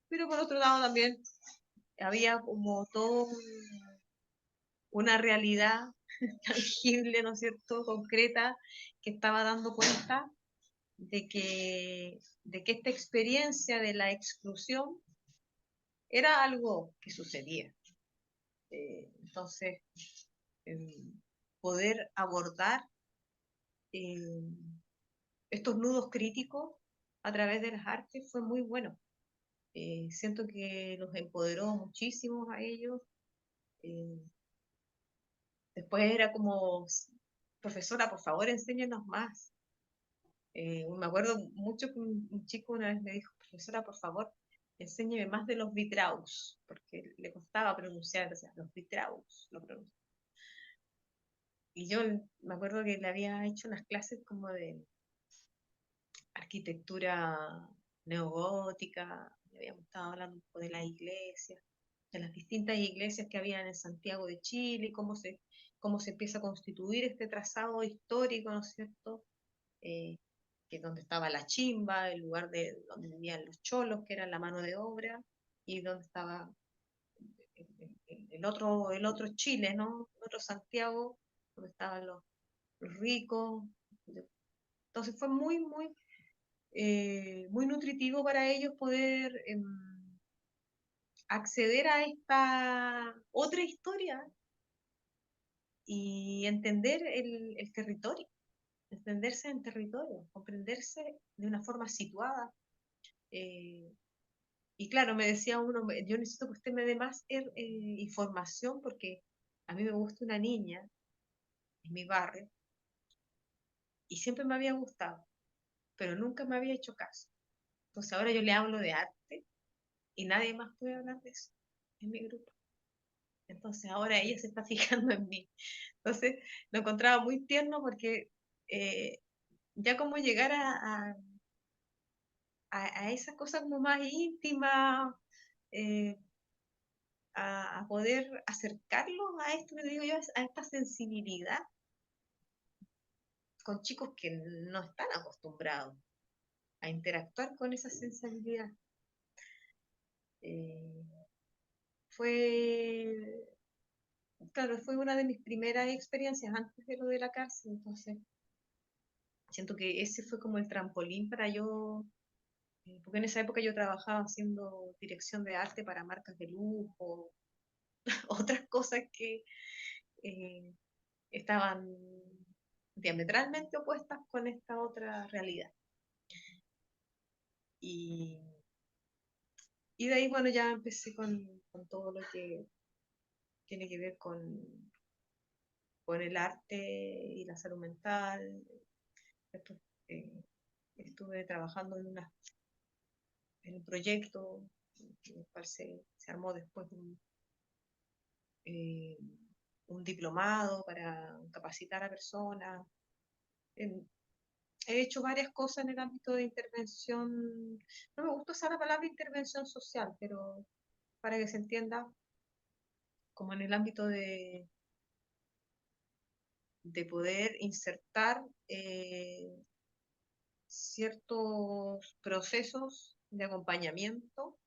pero por otro lado también había como todo una realidad tangible, ¿no es cierto?, concreta, que estaba dando cuenta de que esta experiencia de la exclusión era algo que sucedía. Entonces, poder abordar eh, estos nudos críticos a través de las artes fue muy bueno. Siento que los empoderó muchísimo a ellos. Eh, Después era como, profesora, por favor, enséñenos más. Me acuerdo mucho que un chico una vez me dijo, profesora, por favor, enséñeme más de los vitraus, porque le costaba pronunciar, o sea, los vitraus, lo pronunciaba. Y yo me acuerdo que le había hecho unas clases como de arquitectura neogótica, y habíamos estado hablando un poco de las iglesias, de las distintas iglesias que habían en Santiago de Chile, cómo se empieza a constituir este trazado histórico, ¿no es cierto? Eh, que es donde estaba la chimba, el lugar de donde vivían los cholos, que era la mano de obra, y donde estaba el otro Chile, ¿no? El otro Santiago, donde estaban los ricos. Entonces fue muy, muy, muy nutritivo para ellos poder acceder a esta otra historia y entender el territorio, entenderse en territorio, comprenderse de una forma situada. eh, y claro, me decía uno, yo necesito que usted me dé más información porque a mí me gusta una niña en mi barrio y siempre me había gustado, pero nunca me había hecho caso. Entonces ahora yo le hablo de arte y nadie más puede hablar de eso en mi grupo. Entonces ahora ella se está fijando en mí. Entonces lo encontraba muy tierno porque ya como llegar a esas cosas como más íntimas, eh, a poder acercarlos a esto que digo yo, a esta sensibilidad con chicos que no están acostumbrados a interactuar con esa sensibilidad. Eh, fue, claro, fue una de mis primeras experiencias antes de lo de la cárcel, entonces siento que ese fue como el trampolín para yo, porque en esa época yo trabajaba haciendo dirección de arte para marcas de lujo, otras cosas que eh, estaban diametralmente opuestas con esta otra realidad. Y, y de ahí, bueno, ya empecé con todo lo que tiene que ver con el arte y la salud mental. Después, eh, estuve trabajando en un proyecto en el cual se armó después eh, un diplomado para capacitar a personas. En- He hecho varias cosas en el ámbito de intervención, no me gusta usar la palabra intervención social, pero para que se entienda, como en el ámbito de poder insertar ciertos procesos de acompañamiento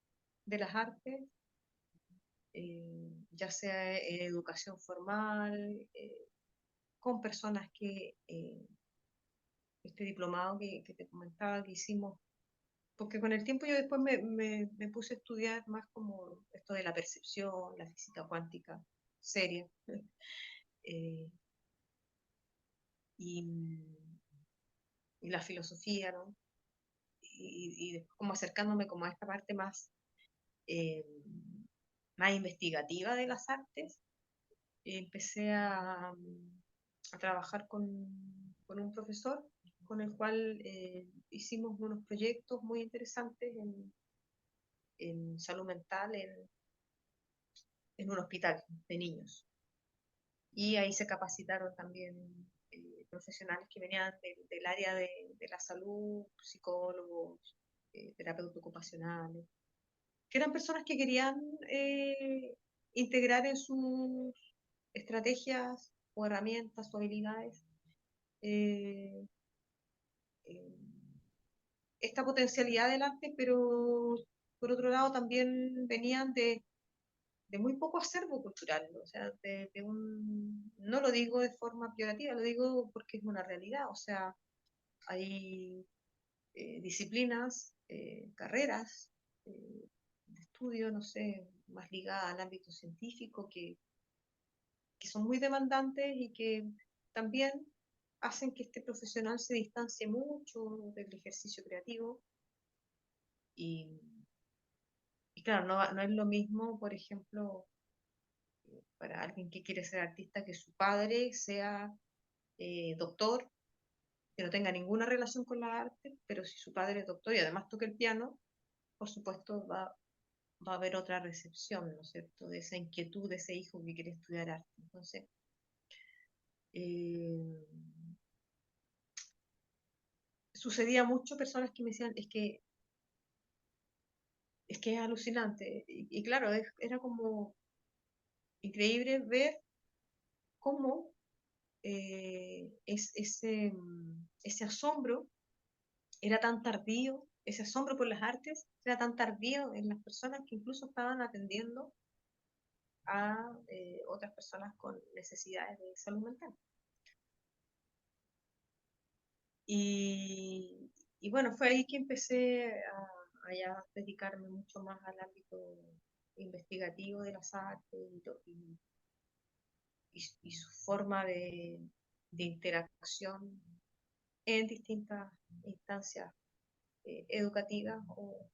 de las artes, ya sea educación formal, con personas que este diplomado que te comentaba que hicimos, porque con el tiempo yo después me puse a estudiar más como esto de la percepción, la física cuántica seria, eh, y, y la filosofía, ¿no? Y después como acercándome como a esta parte más, eh, más investigativa de las artes, empecé a trabajar con un profesor con el cual hicimos unos proyectos muy interesantes en salud mental en un hospital de niños. Y ahí se capacitaron también profesionales que venían del área de la salud, psicólogos, terapeutas ocupacionales, que eran personas que querían integrar en sus estrategias o herramientas o habilidades eh, eh, esta potencialidad del arte, pero por otro lado también venían de muy poco acervo cultural, ¿no? O sea, no lo digo de forma peyorativa, lo digo porque es una realidad, o sea, hay disciplinas, carreras de estudio, no sé, más ligadas al ámbito científico, que son muy demandantes y que también hacen que este profesional se distancie mucho del ejercicio creativo y, y claro, no es lo mismo, por ejemplo, para alguien que quiere ser artista, que su padre sea doctor, que no tenga ninguna relación con la arte, pero si su padre es doctor y además toca el piano, por supuesto va a haber otra recepción, ¿no es cierto?, de esa inquietud de ese hijo que quiere estudiar arte. Entonces, eh, sucedía mucho personas que me decían, es que es alucinante. Y claro, era como increíble ver cómo ese asombro era tan tardío, ese asombro por las artes era tan tardío en las personas que incluso estaban atendiendo a otras personas con necesidades de salud mental. Y, y bueno, fue ahí que empecé a ya dedicarme mucho más al ámbito investigativo de las artes y su forma de interacción en distintas instancias educativas o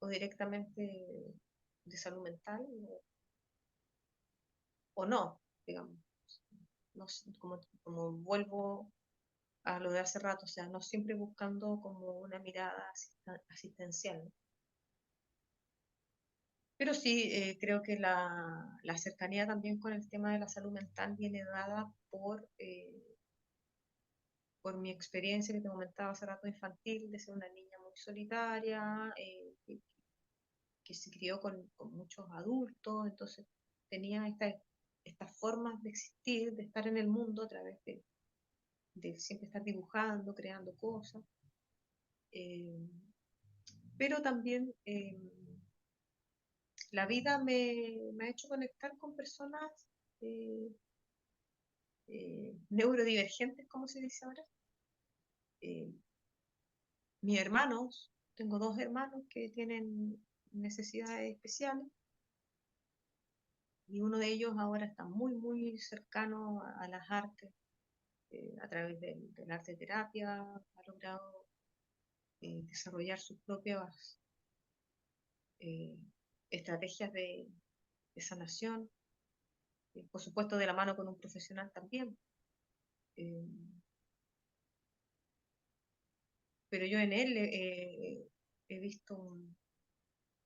directamente de salud mental o no, digamos. No, como vuelvo a lo de hace rato, o sea, no siempre buscando como una mirada asistencial, ¿no? Pero sí, creo que la cercanía también con el tema de la salud mental viene dada por mi experiencia que te comentaba hace rato infantil, de ser una niña muy solitaria, que se crió con muchos adultos, entonces tenía estas formas de existir, de estar en el mundo a través de siempre estar dibujando, creando cosas, eh, pero también la vida me ha hecho conectar con personas eh, neurodivergentes, como se dice ahora. Eh, Mis hermanos, tengo dos hermanos que tienen necesidades especiales y uno de ellos ahora está muy, muy cercano a las artes, a través del arte terapia, ha logrado desarrollar sus propias eh, estrategias de sanación, por supuesto de la mano con un profesional también. Eh, pero yo en él he visto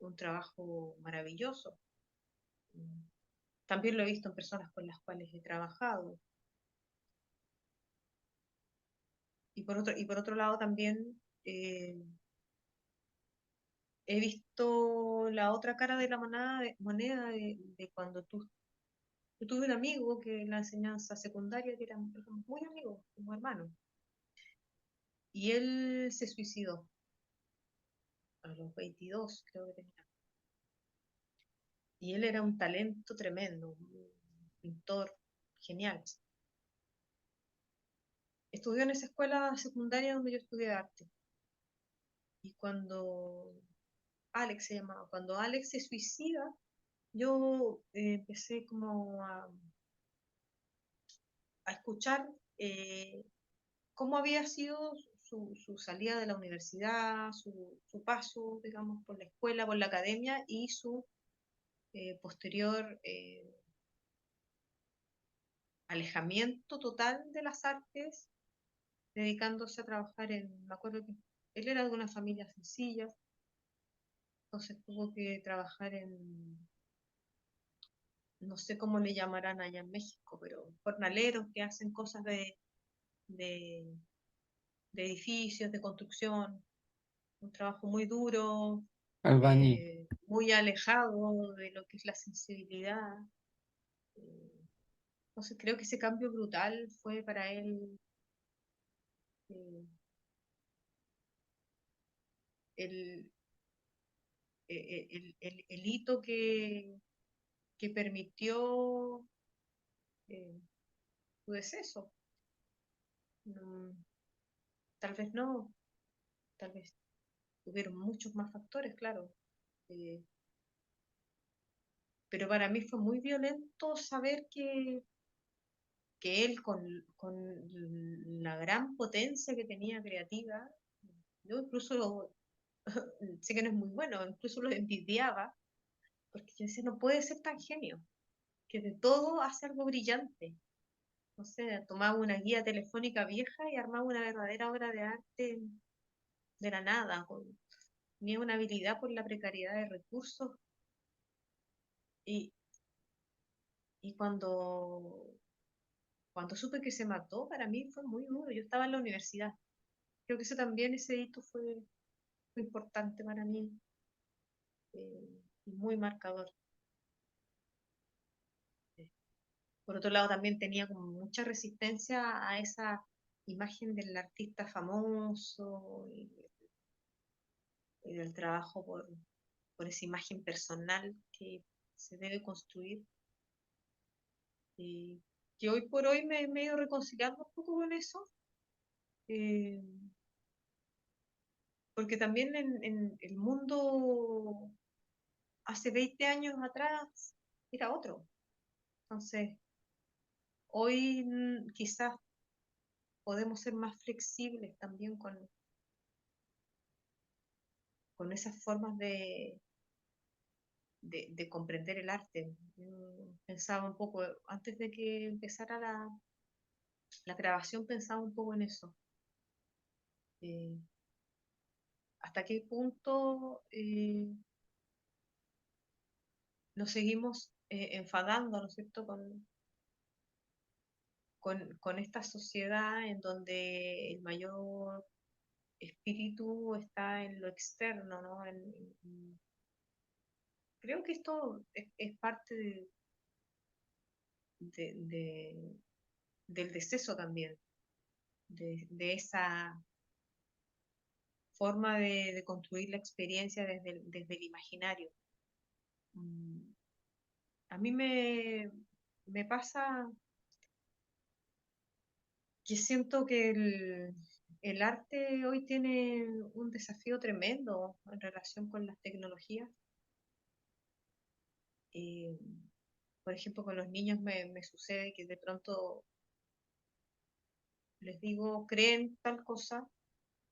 un trabajo maravilloso. También lo he visto en personas con las cuales he trabajado. Y por otro lado también he visto la otra cara de la moneda de cuando yo tuve un amigo que en la enseñanza secundaria que éramos muy amigos, como hermanos, y él se suicidó a los 22, creo que tenía. Y él era un talento tremendo, un pintor genial. Estudió en esa escuela secundaria donde yo estudié arte. Y cuando Alex se llamaba, cuando Alex se suicida, yo empecé como a escuchar cómo había sido su salida de la universidad, su paso, digamos, por la escuela, por la academia y su posterior alejamiento total de las artes, dedicándose a trabajar me acuerdo que él era de una familia sencilla, entonces tuvo que trabajar no sé cómo le llamarán allá en México, pero jornaleros que hacen cosas de, de edificios, de construcción, un trabajo muy duro, Albañil. muy alejado de lo que es la sensibilidad. Eh, entonces creo que ese cambio brutal fue para él eh, el, el hito que permitió eh, su deceso. No, tal vez no, tal vez hubieron muchos más factores, claro. eh, pero para mí fue muy violento saber que él con la gran potencia que tenía creativa, yo incluso sé que no es muy bueno, incluso lo envidiaba, porque yo decía, no puede ser tan genio, que de todo hace algo brillante. No sé, tomaba una guía telefónica vieja y armaba una verdadera obra de arte de la nada, tenía una habilidad por la precariedad de recursos y, y cuando supe que se mató, para mí fue muy duro. Yo estaba en la universidad. Creo que eso también, ese hito fue importante para mí y muy marcador. Por otro lado, también tenía como mucha resistencia a esa imagen del artista famoso y del trabajo por esa imagen personal que se debe construir. Y que hoy por hoy me he ido reconciliando un poco con eso, eh, porque también en el mundo hace 20 años atrás era otro. Entonces, hoy quizás podemos ser más flexibles también con esas formas de comprender el arte. Yo pensaba un poco, antes de que empezara la grabación, pensaba un poco en eso. Eh, ¿Hasta qué punto nos seguimos enfadando, ¿no es cierto?, con esta sociedad en donde el mayor espíritu está en lo externo, ¿no? Creo que esto es parte de- de- del deceso también, de esa forma de construir la experiencia desde el imaginario. Mm, A mí me pasa que siento que el arte hoy tiene un desafío tremendo en relación con las tecnologías. Eh, por ejemplo, con los niños me sucede que de pronto les digo, creen tal cosa,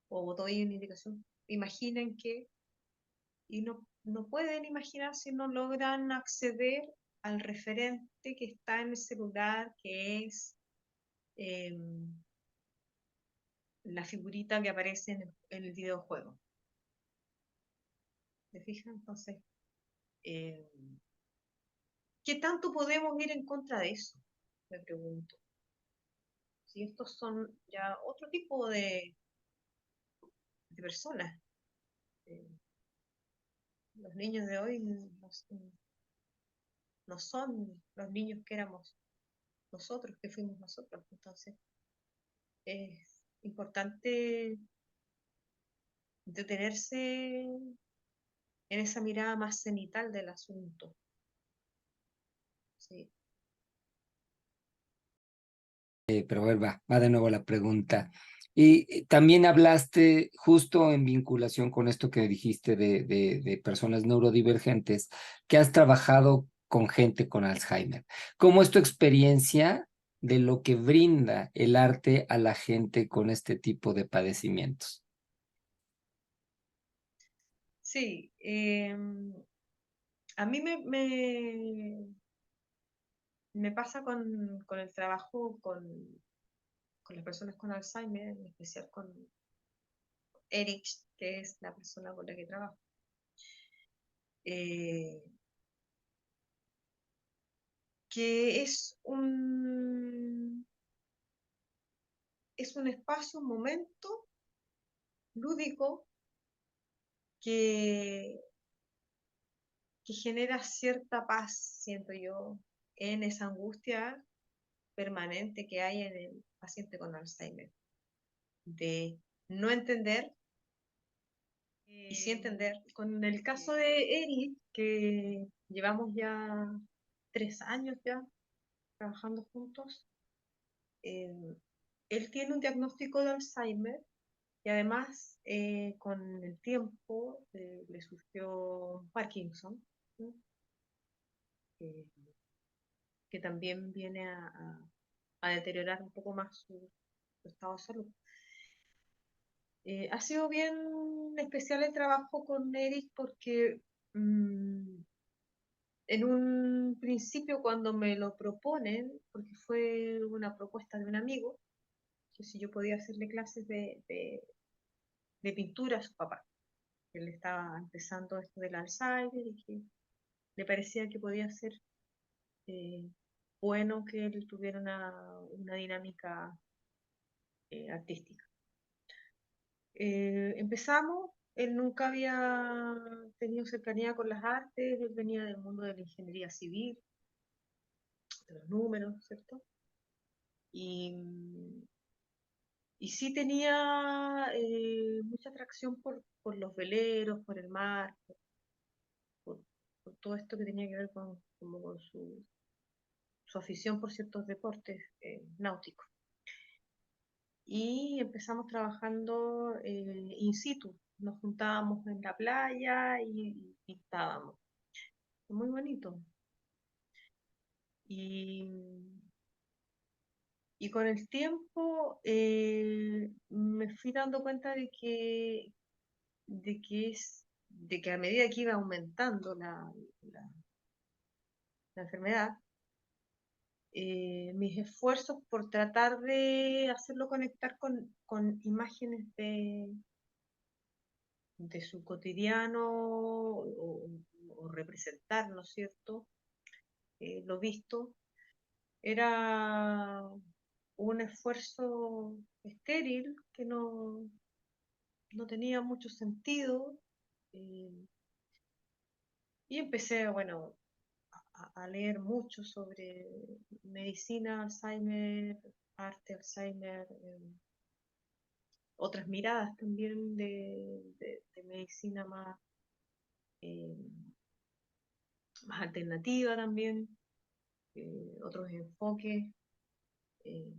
o doy una indicación, imaginen que, y no pueden imaginar si no logran acceder al referente que está en el celular, que es eh, la figurita que aparece en el videojuego. ¿Te fijas? Entonces, eh, ¿qué tanto podemos ir en contra de eso? Me pregunto. Si estos son ya otro tipo de personas. Eh, los niños de hoy no son los niños que éramos nosotros, que fuimos nosotros. Entonces, es importante detenerse en esa mirada más cenital del asunto. Sí. Pero a ver, va de nuevo la pregunta. Y también hablaste justo en vinculación con esto que dijiste de personas neurodivergentes, que has trabajado con gente con Alzheimer. ¿Cómo es tu experiencia de lo que brinda el arte a la gente con este tipo de padecimientos? Sí, a mí me pasa con el trabajo con las personas con Alzheimer, en especial con Eric, que es la persona con la que trabajo. Eh, que es un espacio, un momento lúdico que, que genera cierta paz, siento yo, en esa angustia permanente que hay en el paciente con Alzheimer, de no entender y sí entender. Con el caso de Eric, que llevamos ya 3 años ya trabajando juntos, eh, él tiene un diagnóstico de Alzheimer y además con el tiempo le surgió Parkinson, ¿no? Eh, que también viene a deteriorar un poco más su estado de salud. Ha sido bien especial el trabajo con Eric porque en un principio cuando me lo proponen, porque fue una propuesta de un amigo, que si yo podía hacerle clases de pintura a su papá. Él estaba empezando esto del Alzheimer y que le parecía que podía ser eh, bueno que él tuviera una dinámica artística. Empezamos, él nunca había tenido cercanía con las artes, él venía del mundo de la ingeniería civil, de los números, ¿cierto? Y, y sí tenía mucha atracción por los veleros, por el mar, por, por todo esto que tenía que ver como con su afición por ciertos deportes náuticos. Y empezamos trabajando in situ. Nos juntábamos en la playa y pintábamos. Muy bonito. Y, y con el tiempo me fui dando cuenta de que a medida que iba aumentando la enfermedad, mis esfuerzos por tratar de hacerlo conectar con imágenes de su cotidiano o representar, ¿no es cierto? Lo visto, era un esfuerzo estéril que no tenía mucho sentido. eh, y empecé, bueno, a leer mucho sobre medicina, Alzheimer, arte, Alzheimer, otras miradas también de medicina eh, más alternativa también, otros enfoques eh,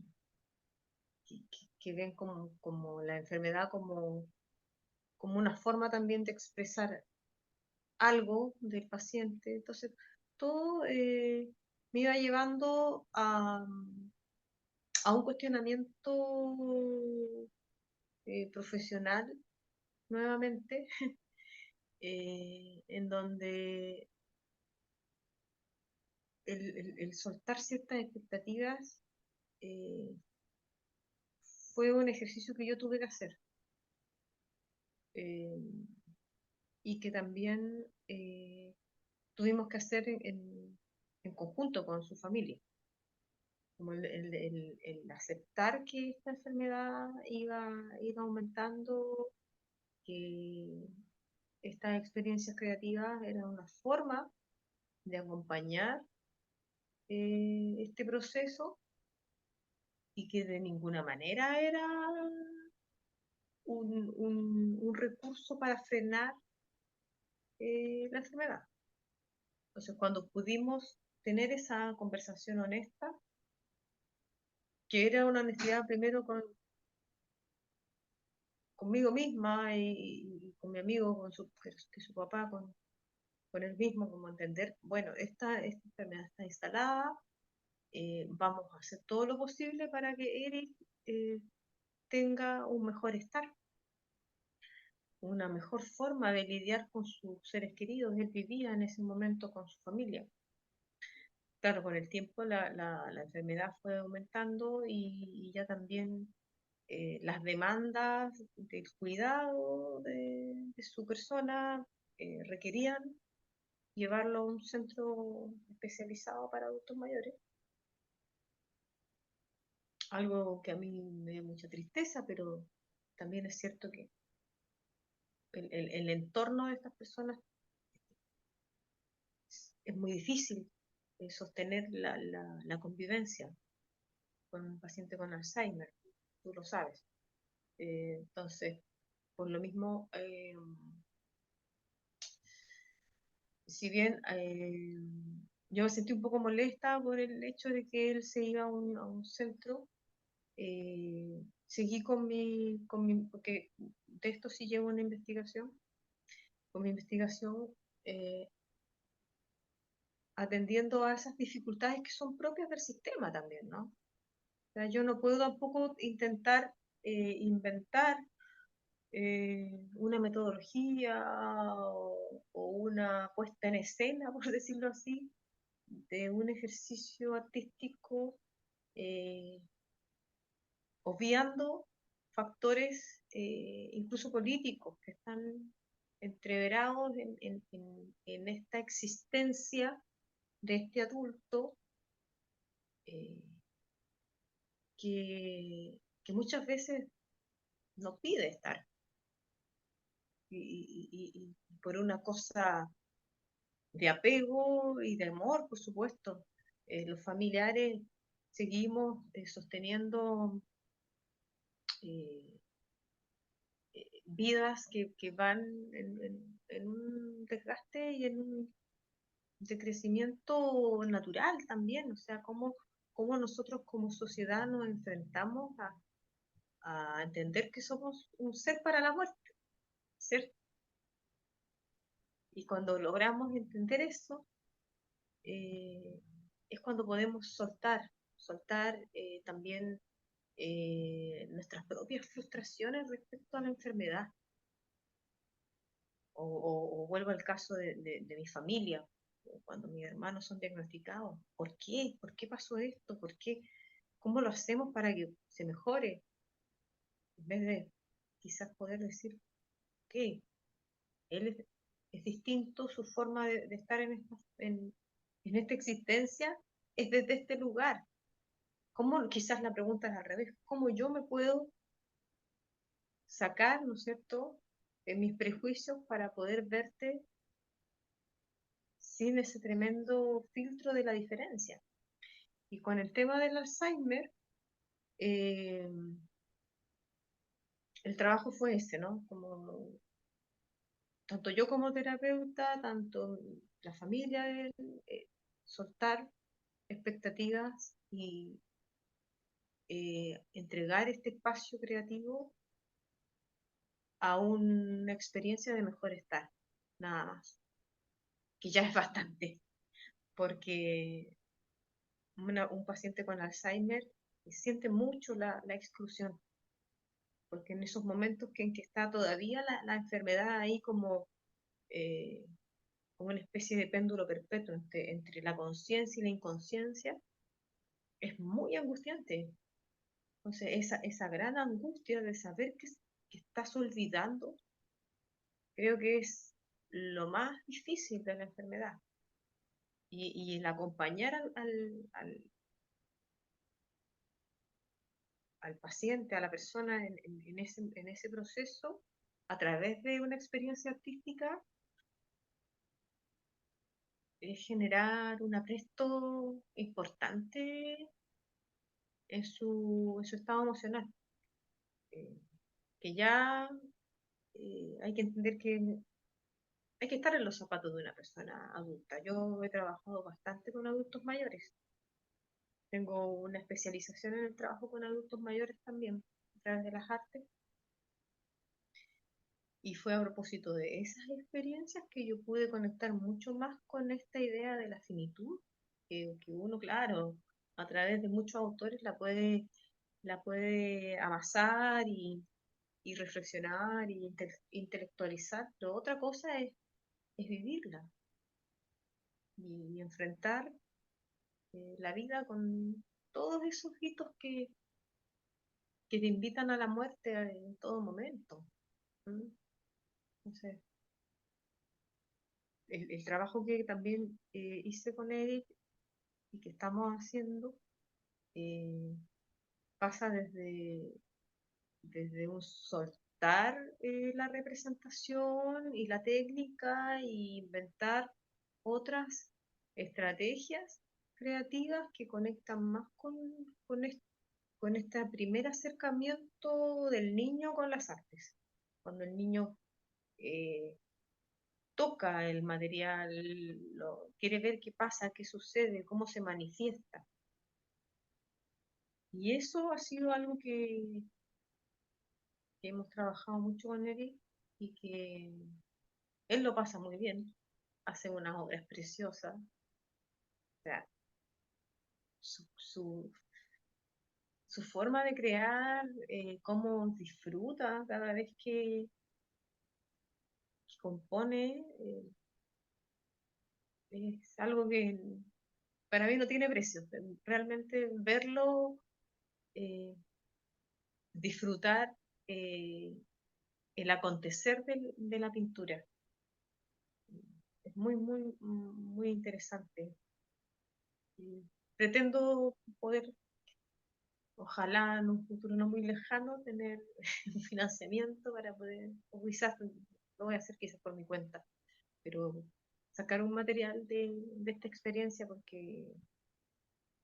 que ven como la enfermedad como una forma también de expresar algo del paciente. Entonces, todo me iba llevando a un cuestionamiento profesional nuevamente, en donde el soltar ciertas expectativas eh, fue un ejercicio que yo tuve que hacer eh, y que también tuvimos que hacer en conjunto con su familia. Como el aceptar que esta enfermedad iba aumentando, que estas experiencias creativas eran una forma de acompañar este proceso y que de ninguna manera era un recurso para frenar la enfermedad. Entonces, cuando pudimos tener esa conversación honesta, que era una honestidad primero conmigo misma y con mi amigo, que su papá, con él mismo, como entender, bueno, esta enfermedad está instalada, vamos a hacer todo lo posible para que Eric tenga un mejor estar, una mejor forma de lidiar con sus seres queridos. Él vivía en ese momento con su familia. Claro, con el tiempo la enfermedad fue aumentando y ya también las demandas del cuidado de su persona requerían llevarlo a un centro especializado para adultos mayores. Algo que a mí me dio mucha tristeza, pero también es cierto que el entorno de estas personas es muy difícil sostener la convivencia con un paciente con Alzheimer, tú lo sabes. Entonces, por lo mismo, si bien yo me sentí un poco molesta por el hecho de que él se iba a un centro, seguí porque de esto sí llevo una investigación, con mi investigación atendiendo a esas dificultades que son propias del sistema también, ¿no? O sea, yo no puedo tampoco intentar inventar una metodología o una puesta en escena, por decirlo así, de un ejercicio artístico, eh, obviando factores incluso políticos que están entreverados en esta existencia de este adulto eh, que muchas veces no pide estar. Y por una cosa de apego y de amor, por supuesto. Los familiares seguimos sosteniendo eh, vidas que van en un desgaste y en un decrecimiento natural también, o sea, cómo nosotros como sociedad nos enfrentamos a entender que somos un ser para la muerte, ¿cierto? Y cuando logramos entender eso, eh, es cuando podemos soltar también nuestras propias frustraciones respecto a la enfermedad. O vuelvo al caso de mi familia, cuando mis hermanos son diagnosticados. ¿Por qué? ¿Por qué pasó esto? ¿Por qué? ¿Cómo lo hacemos para que se mejore? En vez de quizás poder decir, ok, él es distinto, su forma de estar en esta existencia es desde este lugar. ¿Cómo, quizás la pregunta es al revés, cómo yo me puedo sacar, ¿no es cierto?, mis prejuicios para poder verte sin ese tremendo filtro de la diferencia? Y con el tema del Alzheimer, eh, el trabajo fue ese, ¿no? Como, tanto yo como terapeuta, tanto la familia, soltar expectativas y entregar este espacio creativo a una experiencia de mejor estar, nada más, que ya es bastante, porque un paciente con Alzheimer siente mucho la exclusión, porque en esos momentos en que está todavía la enfermedad ahí eh, como una especie de péndulo perpetuo entre la conciencia y la inconsciencia, es muy angustiante. Entonces, esa gran angustia de saber que estás olvidando, creo que es lo más difícil de la enfermedad. Y el acompañar al paciente, a la persona en ese proceso, a través de una experiencia artística, es generar un apresto importante en su estado emocional. Eh, que ya hay que entender que hay que estar en los zapatos de una persona adulta. Yo he trabajado bastante con adultos mayores. Tengo una especialización en el trabajo con adultos mayores también, a través de las artes. Y fue a propósito de esas experiencias que yo pude conectar mucho más con esta idea de la finitud, que uno, claro, a través de muchos autores la puede amasar y reflexionar y intelectualizar. Pero otra cosa es vivirla y enfrentar la vida con todos esos hitos que te invitan a la muerte en todo momento. ¿Mm? Entonces, el trabajo que también hice con Eric y que estamos haciendo eh, pasa desde un soltar la representación y la técnica e inventar otras estrategias creativas que conectan más con este primer acercamiento del niño con las artes. Cuando el niño eh, toca el material, quiere ver qué pasa, qué sucede, cómo se manifiesta. Y eso ha sido algo que hemos trabajado mucho con Eric y que él lo pasa muy bien, hace unas obras preciosas. O sea, su, su, su forma de crear, cómo disfruta cada vez que compone, es algo que para mí no tiene precio. Realmente verlo, eh, disfrutar el acontecer de la pintura. Es muy, muy, muy interesante. Y pretendo poder, ojalá en un futuro no muy lejano, tener un financiamiento para poder, o quizás lo voy a hacer quizás por mi cuenta, pero sacar un material de esta experiencia porque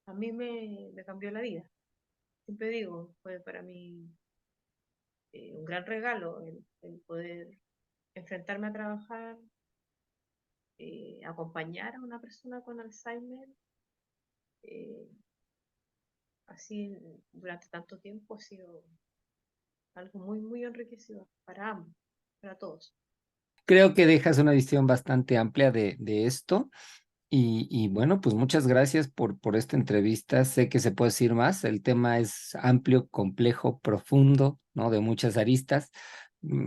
a mí me cambió la vida. Siempre digo, fue para mí un gran regalo el poder enfrentarme a trabajar, acompañar a una persona con Alzheimer, eh, así durante tanto tiempo ha sido algo muy, muy enriquecedor para ambos, para todos. Creo que dejas una visión bastante amplia de esto. Y bueno, pues muchas gracias por esta entrevista. Sé que se puede decir más. El tema es amplio, complejo, profundo, ¿no? De muchas aristas.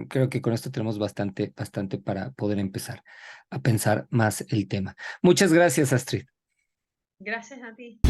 Creo que con esto tenemos bastante para poder empezar a pensar más el tema. Muchas gracias, Astrid. Gracias a ti.